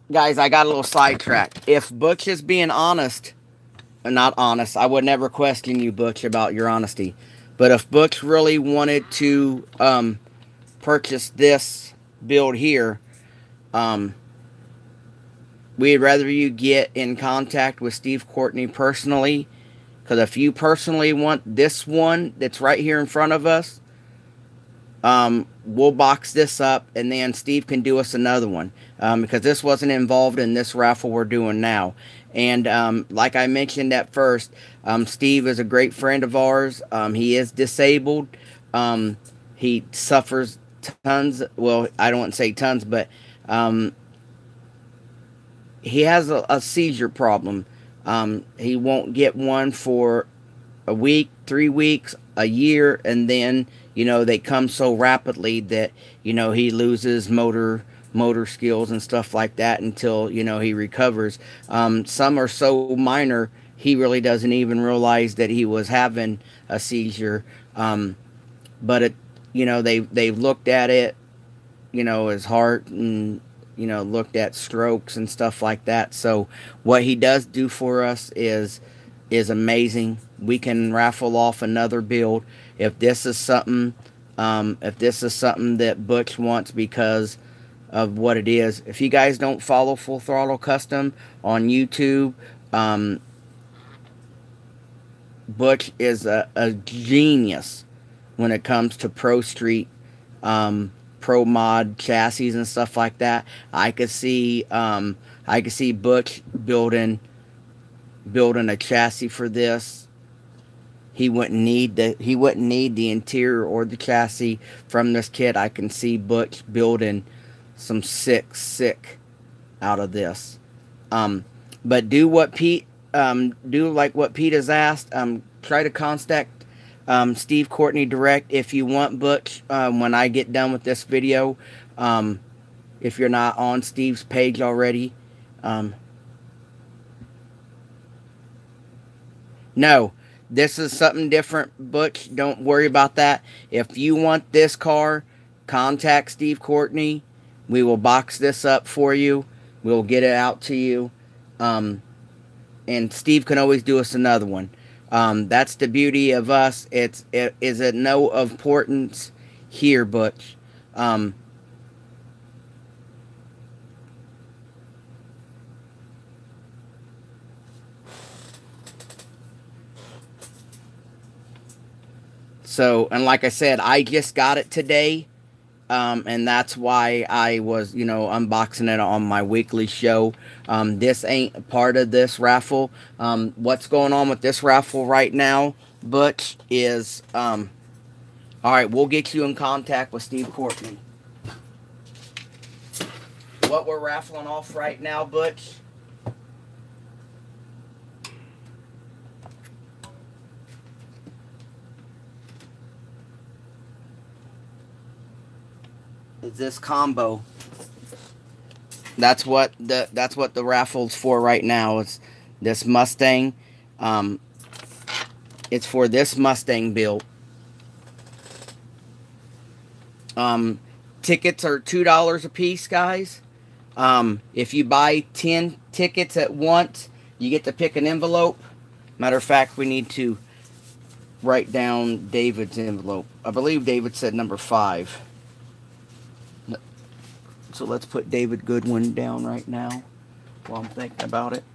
guys, I got a little sidetracked. If Butch is being honest, not honest, I would never question you, Butch, about your honesty. But if Butch really wanted to purchase this build here, we'd rather you get in contact with Steve Courtney personally. Because if you personally want this one that's right here in front of us, we'll box this up, and then Steve can do us another one, because this wasn't involved in this raffle we're doing now. And like I mentioned at first, Steve is a great friend of ours. He is disabled. He suffers tons. Well, I don't want to say tons, but he has a seizure problem. He won't get one for a week, 3 weeks, a year, and then, you know, they come so rapidly that, you know, he loses motor skills and stuff like that until, you know, he recovers. Some are so minor he really doesn't even realize that he was having a seizure. But it, you know, they've looked at it, you know, his heart, and, you know, looked at strokes and stuff like that. So what he does do for us is amazing. We can raffle off another build if this is something that Butch wants because of what it is. If you guys don't follow Full Throttle Custom on YouTube, Butch is a genius when it comes to Pro Street, Pro Mod chassis and stuff like that. I could see Butch building a chassis for this. He wouldn't need the interior or the chassis from this kit. I can see Butch building some sick out of this. But do what Pete do like what Pete has asked. Try to contact Steve Courtney direct if you want Butch when I get done with this video. if you're not on Steve's page already. No, this is something different, Butch. Don't worry about that. If you want this car, contact Steve Courtney. We will box this up for you. We'll get it out to you. And Steve can always do us another one. That's the beauty of us. It is a no of importance here, Butch. So, and like I said, I just got it today. And that's why I was, unboxing it on my weekly show. This ain't part of this raffle. What's going on with this raffle right now, Butch, is, all right, we'll get you in contact with Steve Courtney. What we're raffling off right now, Butch, is this combo. That's what the raffle's for right now. It's this Mustang. It's for this Mustang build. Tickets are $2 a piece, guys. If you buy 10 tickets at once, you get to pick an envelope. Matter of fact, we need to write down David's envelope. I believe David said number 5. So let's put David Goodwin down right now while I'm thinking about it.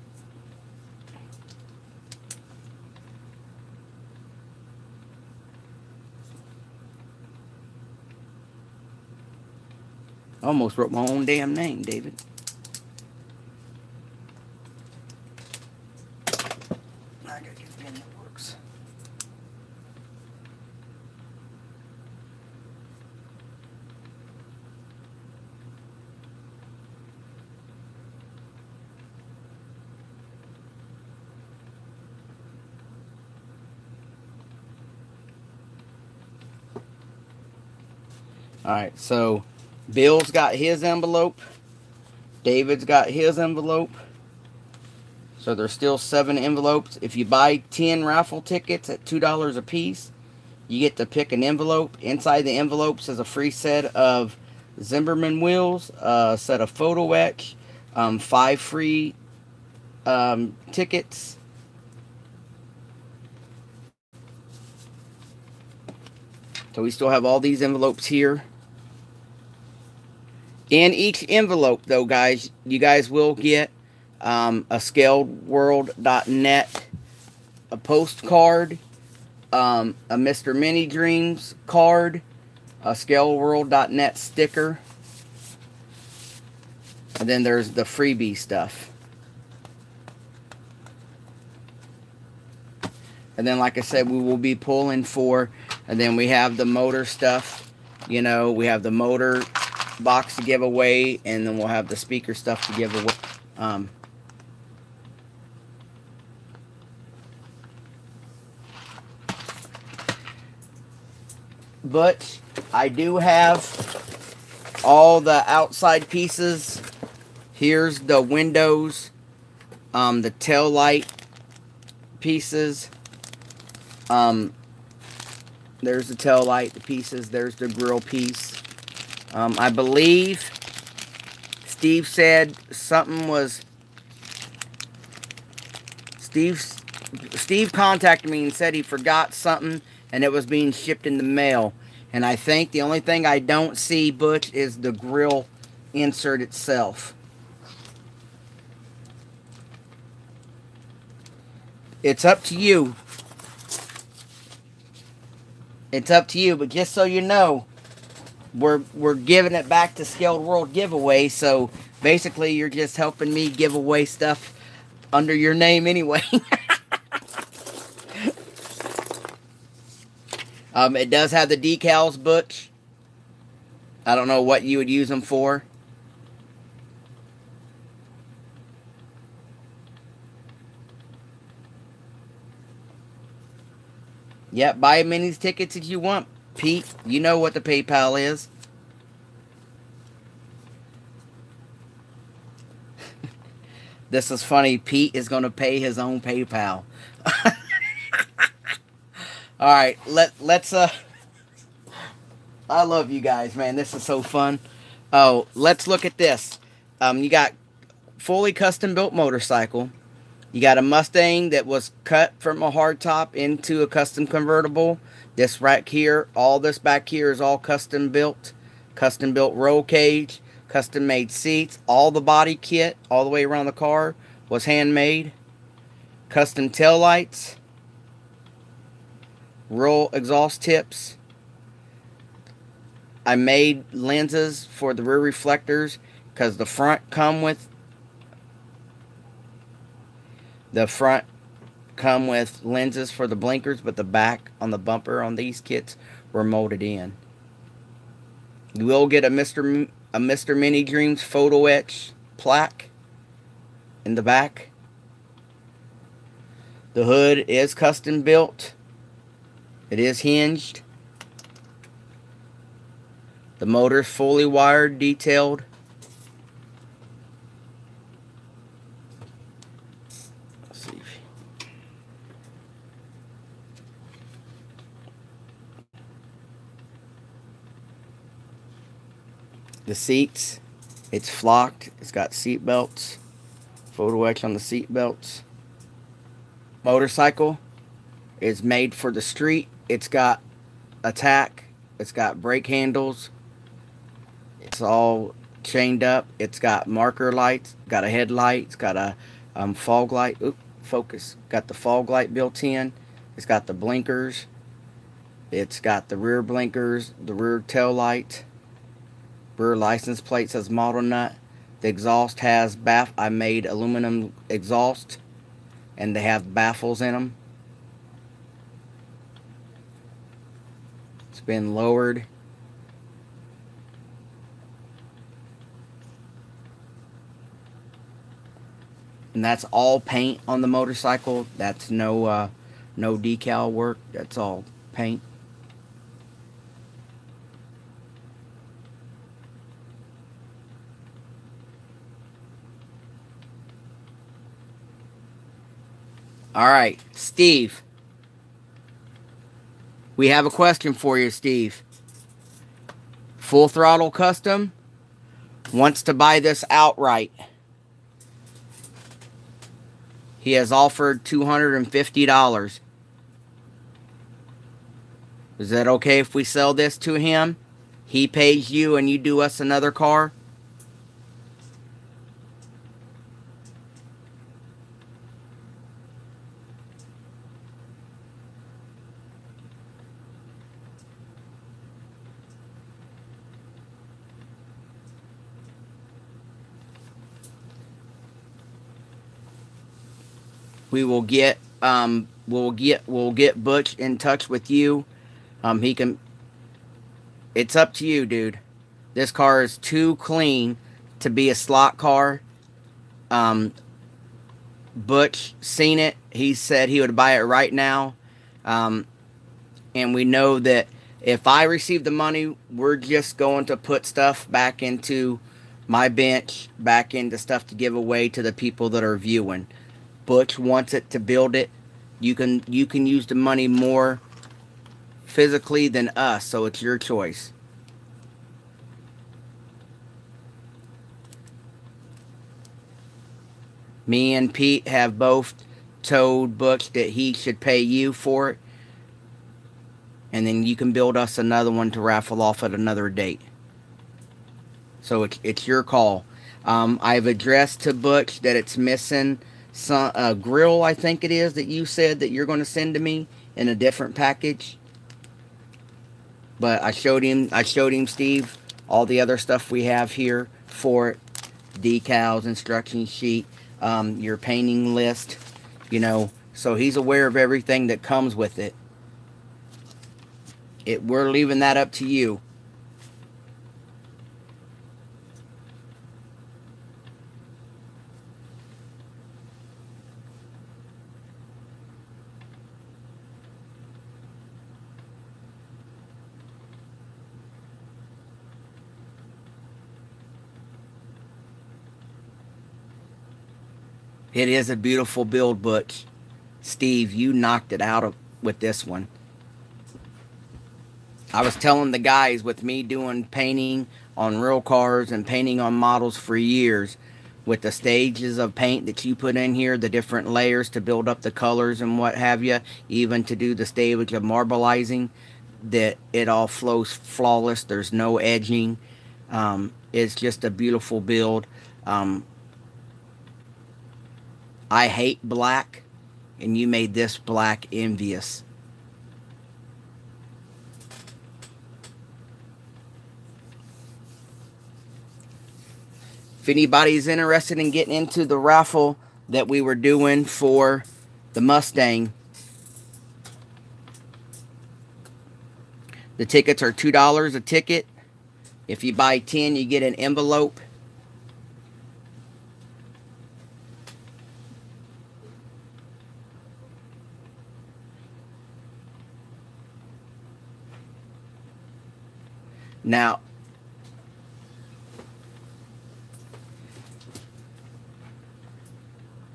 I almost wrote my own damn name, David. I gotta get a pen that works. Alright, so Bill's got his envelope. David's got his envelope. So there's still 7 envelopes. If you buy 10 raffle tickets at $2 a piece, you get to pick an envelope. Inside the envelopes is a free set of Zimmerman wheels, a set of photo etch, 5 free tickets. So we still have all these envelopes here. In each envelope, though, guys, you guys will get a Scaledworld.net, a postcard, a Mr. Mini Dreams card, a Scaledworld.net sticker, and then there's the freebie stuff. And then, like I said, we will be pulling for, and then we have the motor stuff. We have the motor box to give away, and then we'll have the speaker stuff to give away. But I do have all the outside pieces. Here's the windows, the tail light pieces. There's the tail light, the pieces. There's the grill piece. I believe Steve said something was... Steve contacted me and said he forgot something and it was being shipped in the mail. And I think the only thing I don't see, Butch, is the grill insert itself. It's up to you. It's up to you, but just so you know, we're giving it back to Scaled World Giveaway, so basically you're just helping me give away stuff under your name anyway. It does have the decals, Butch. I don't know what you would use them for. Yep, buy as many tickets as you want, Pete. You know what the PayPal is. This is funny. Pete is going to pay his own PayPal. All right, let's I love you guys, man. This is so fun. Oh, let's look at this. You got fully custom built motorcycle. You got a Mustang that was cut from a hardtop into a custom convertible. This right here, all this back here is all custom built roll cage, custom made seats. All the body kit all the way around the car was handmade. Custom tail lights, roll exhaust tips. I made lenses for the rear reflectors because the front come with lenses for the blinkers, but the back on the bumper on these kits were molded in. You will get a Mr. Mini Dreams photo etch plaque in the back. The hood is custom built. It is hinged. The motor's fully wired, detailed. Let's see. The seats, it's flocked. It's got seat belts. Photo etch on the seat belts. Motorcycle is made for the street. It's got a tack. It's got brake handles. It's all chained up. It's got marker lights. Got a headlight. It's got a fog light. Oop, focus. Got the fog light built in. It's got the blinkers. It's got the rear blinkers, the rear tail light. Rear license plate says model nut. The exhaust has I made aluminum exhaust, and they have baffles in them. It's been lowered. And that's all paint on the motorcycle. That's no decal work. That's all paint. All right, Steve. We have a question for you, Steve. Full Throttle Custom wants to buy this outright. He has offered $250. Is that okay if we sell this to him? He pays you and you do us another car? We'll get Butch in touch with you. He can. It's up to you, dude. This car is too clean to be a slot car. Butch seen it. He said he would buy it right now. And we know that if I receive the money, we're just going to put stuff back into my bench, back into stuff to give away to the people that are viewing. Butch wants it to build it. You can use the money more physically than us, so it's your choice. Me and Pete have both told Butch that he should pay you for it, and then you can build us another one to raffle off at another date. So it's your call. I've addressed to Butch that it's missing some grill, I think it is, that you said that you're going to send to me in a different package. But I showed him, Steve, all the other stuff we have here for it. Decals, instruction sheet, your painting list, so he's aware of everything that comes with it. We're leaving that up to you. It is a beautiful build, Butch. Steve, you knocked it out with this one. I was telling the guys, with me doing painting on real cars and painting on models for years, with the stages of paint that you put in here, the different layers to build up the colors and what have you, even to do the stage of marbleizing, that it all flows flawless. There's no edging. It's just a beautiful build. Um, I hate black, and you made this black envious. If anybody's interested in getting into the raffle that we were doing for the Mustang, the tickets are $2 a ticket. If you buy 10, you get an envelope. Now,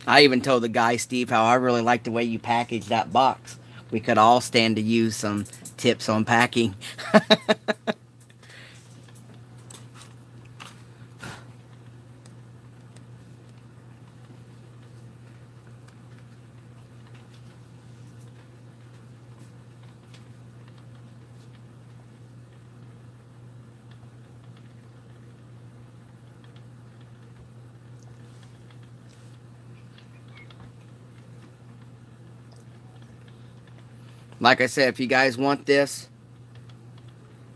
I even told the guy, Steve, how I really like the way you packaged that box. We could all stand to use some tips on packing. Like I said, if you guys want this,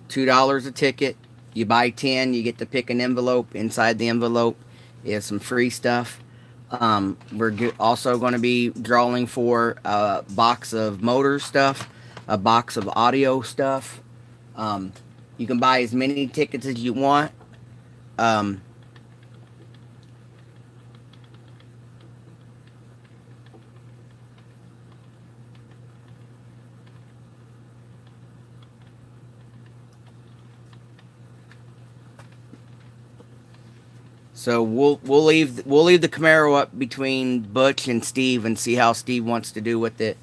$2 a ticket. You buy 10, you get to pick an envelope. Inside the envelope is some free stuff. We're also going to be drawing for a box of motor stuff, a box of audio stuff. You can buy as many tickets as you want. Um, So we'll leave the Camaro up between Butch and Steve and see how Steve wants to do with it.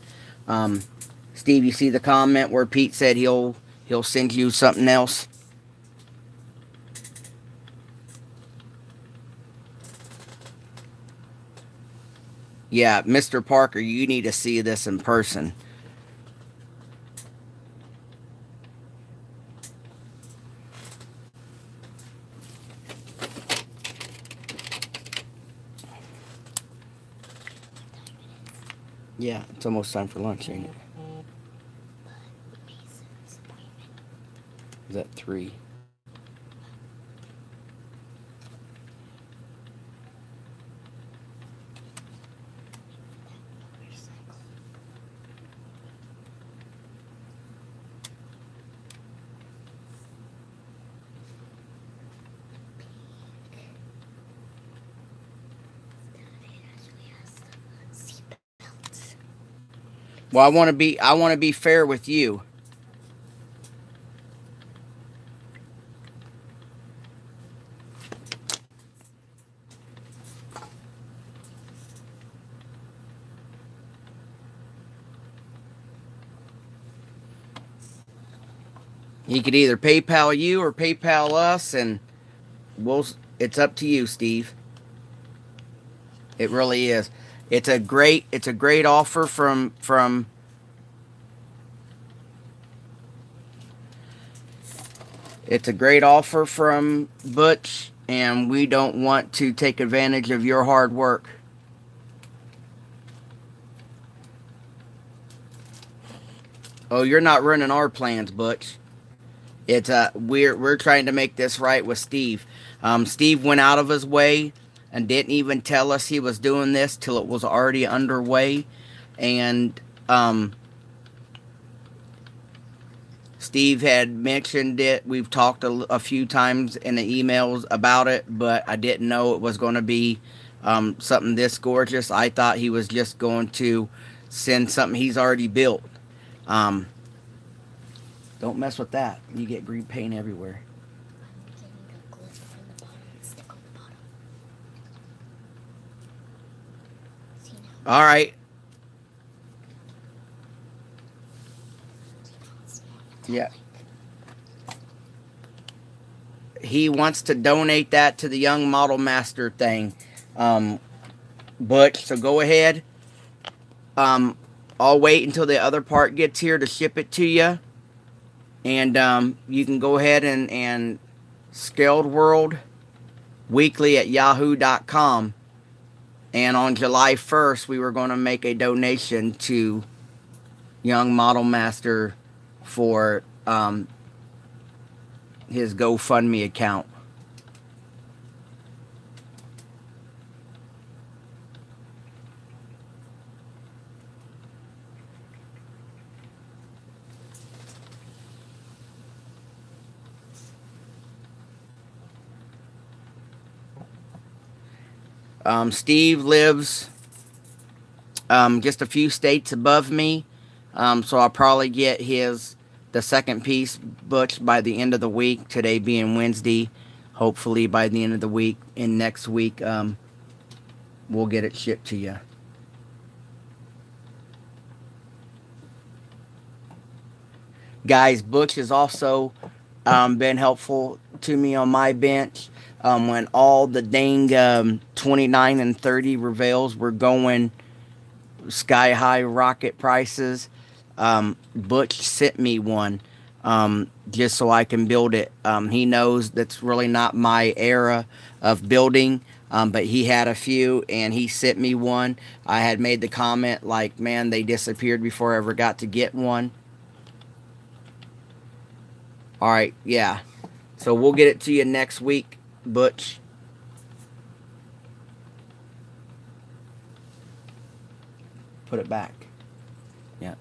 Steve, you see the comment where Pete said he'll send you something else? Yeah, Mr. Parker, you need to see this in person. Yeah, it's almost time for lunch, ain't it? Is that 3? Well, I want to be fair with you. He could either PayPal you or PayPal us, and it's up to you, Steve. It really is. It's a great offer from It's a great offer from Butch, and we don't want to take advantage of your hard work. Oh, you're not running our plans, Butch. It's we're trying to make this right with Steve. Steve went out of his way and didn't even tell us he was doing this till it was already underway, and Steve had mentioned it. We've talked a few times in the emails about it, but I didn't know it was going to be something this gorgeous. I thought he was just going to send something he's already built. Um, don't mess with that. You get green paint everywhere. All right. Yeah. He wants to donate that to the Young Model Master thing. Butch, so go ahead. I'll wait until the other part gets here to ship it to you. And you can go ahead and Scaledworldweekly at yahoo.com. And on July 1st, we were going to make a donation to Young Model Master for his GoFundMe account. Steve lives just a few states above me, so I'll probably get the second piece butch by the end of the week. Today being Wednesday, hopefully by the end of the week and next week, we'll get it shipped to you. Guys, Butch has also been helpful to me on my bench. When all the dang 29 and 30 reveals were going sky high rocket prices, Butch sent me one just so I can build it. He knows that's really not my era of building, but he had a few and he sent me one. I had made the comment like, man, they disappeared before I ever got to get one. All right, yeah. So we'll get it to you next week, Butch. Put it back. Yeah.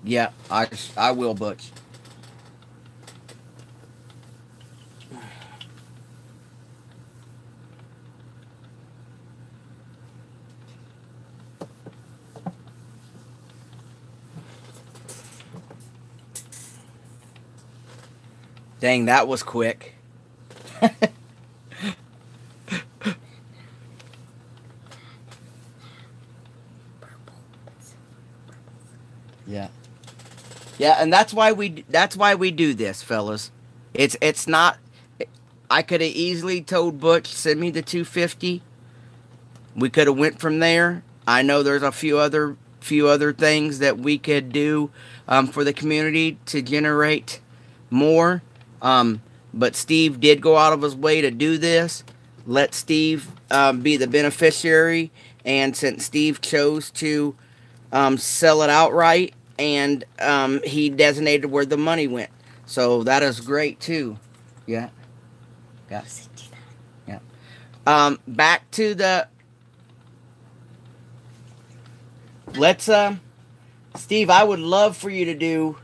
Yeah, I will, Butch. Dang, that was quick. Yeah. Yeah, and that's why we do this, fellas. It's not. I could have easily told Butch send me the 250. We could have went from there. I know there's a few other things that we could do for the community to generate more. But Steve did go out of his way to do this. Let Steve be the beneficiary, and since Steve chose to sell it outright, and he designated where the money went, so that is great too. Yeah. Yeah. Yeah. Back to the. Let's Steve, I would love for you to do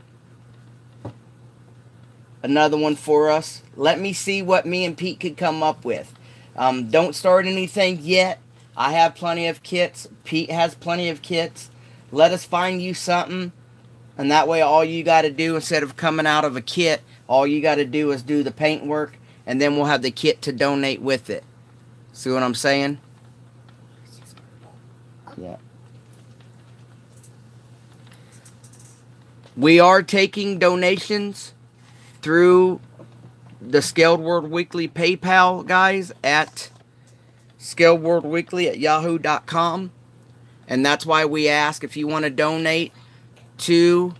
another one for us. Let me see what me and Pete could come up with. Don't start anything yet. I have plenty of kits. Pete has plenty of kits. Let us find you something, and that way all you got to do, instead of coming out of a kit, all you got to do is do the paint work, and then we'll have the kit to donate with it. See what I'm saying? Yeah. We are taking donations through the Scaled World Weekly PayPal, guys, at Scaledworldweekly at yahoo.com. And that's why we ask if you want to donate to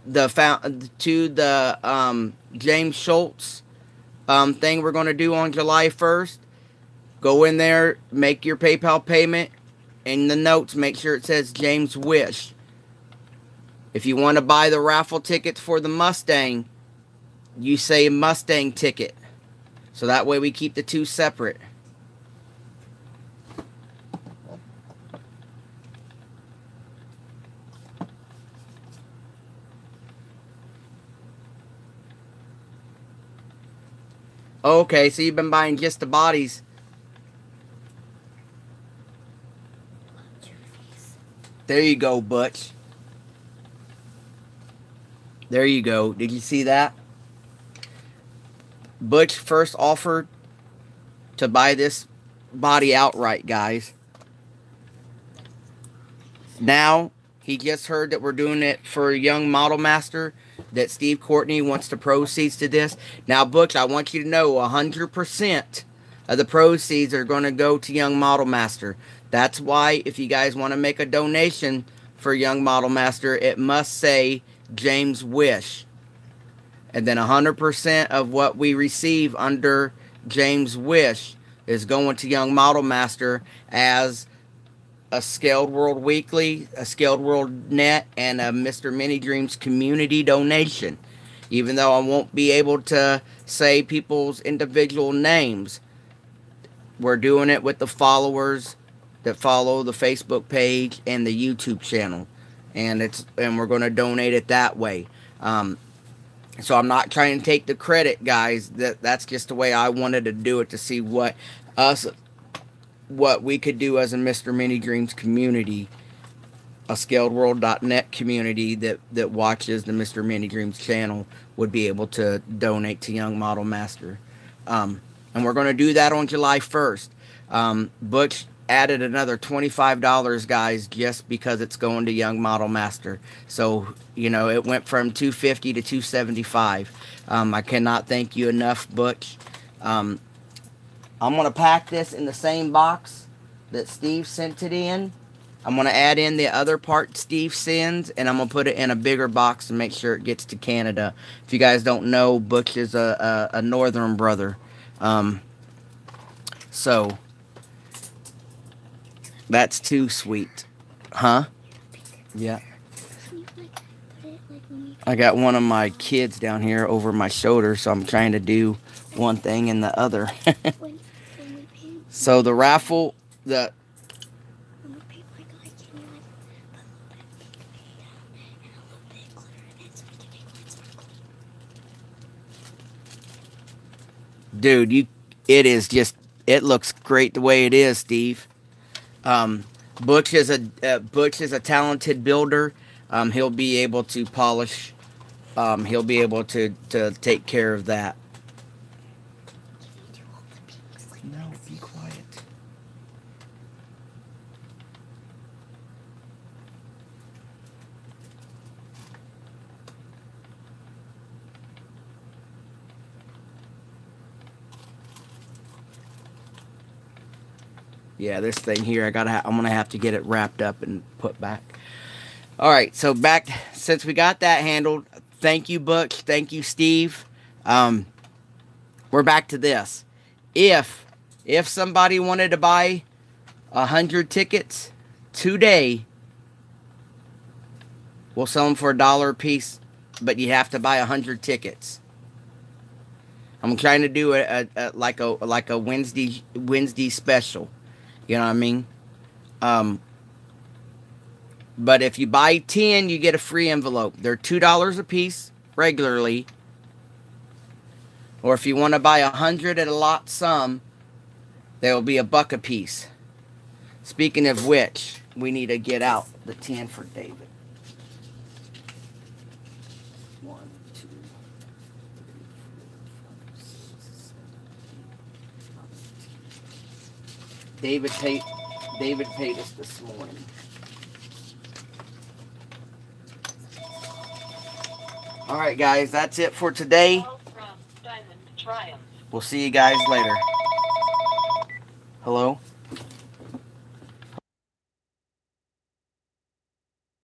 the James Schultz thing we're going to do on July 1st. Go in there, make your PayPal payment. In the notes, make sure it says James Wish. If you want to buy the raffle tickets for the Mustang, you say Mustang ticket. So that way we keep the two separate. Okay, so you've been buying just the bodies. There you go, Butch. There you go. Did you see that? Butch first offered to buy this body outright, guys. Now, he just heard that we're doing it for a young model master, that Steve Courtney wants the proceeds to this. Now, Butch, I want you to know 100% of the proceeds are going to go to Young Model Master. That's why if you guys want to make a donation for Young Model Master, it must say James Wish. And then 100% of what we receive under James Wish is going to Young Model Master as a Scaled World Weekly, a Scaled World Net, and a Mr. Mini Dreams community donation. Even though I won't be able to say people's individual names, we're doing it with the followers that follow the Facebook page and the YouTube channel, and we're going to donate it that way. So I'm not trying to take the credit, guys. That's just the way I wanted to do it, to see what we could do as a Mr. Mini Dreams community, a scaledworld.net community that watches the Mr. Mini Dreams channel would be able to donate to Young Model Master. And we're going to do that on July 1st. Butch added another $25, guys, just because it's going to Young Model Master. So, it went from $250 to $275. I cannot thank you enough, Butch. I'm going to pack this in the same box that Steve sent it in. I'm going to add in the other part Steve sends, and I'm going to put it in a bigger box to make sure it gets to Canada. If you guys don't know, Butch is a northern brother. So, that's too sweet. Huh? Yeah. I got one of my kids down here over my shoulder, so I'm trying to do one thing and the other. So the raffle, dude, it looks great the way it is, Steve. Butch is a talented builder. He'll be able to polish. He'll be able to take care of that. No, be quiet. Yeah, this thing here, I'm gonna have to get it wrapped up and put back. All right, so since we got that handled, thank you, Butch. Thank you, Steve. We're back to this. If somebody wanted to buy 100 tickets today, we'll sell them for $1 a piece, but you have to buy 100 tickets. I'm trying to do like a Wednesday special. You know what I mean? But if you buy 10, you get a free envelope. They're $2 a piece regularly. Or if you want to buy 100 at a lot sum, they'll be $1 a piece. Speaking of which, we need to get out the 10 for David. 1, 2, 3, 4, 5, 6, 7, 8. David paid us this morning. All right, guys, that's it for today. We'll see you guys later. Hello?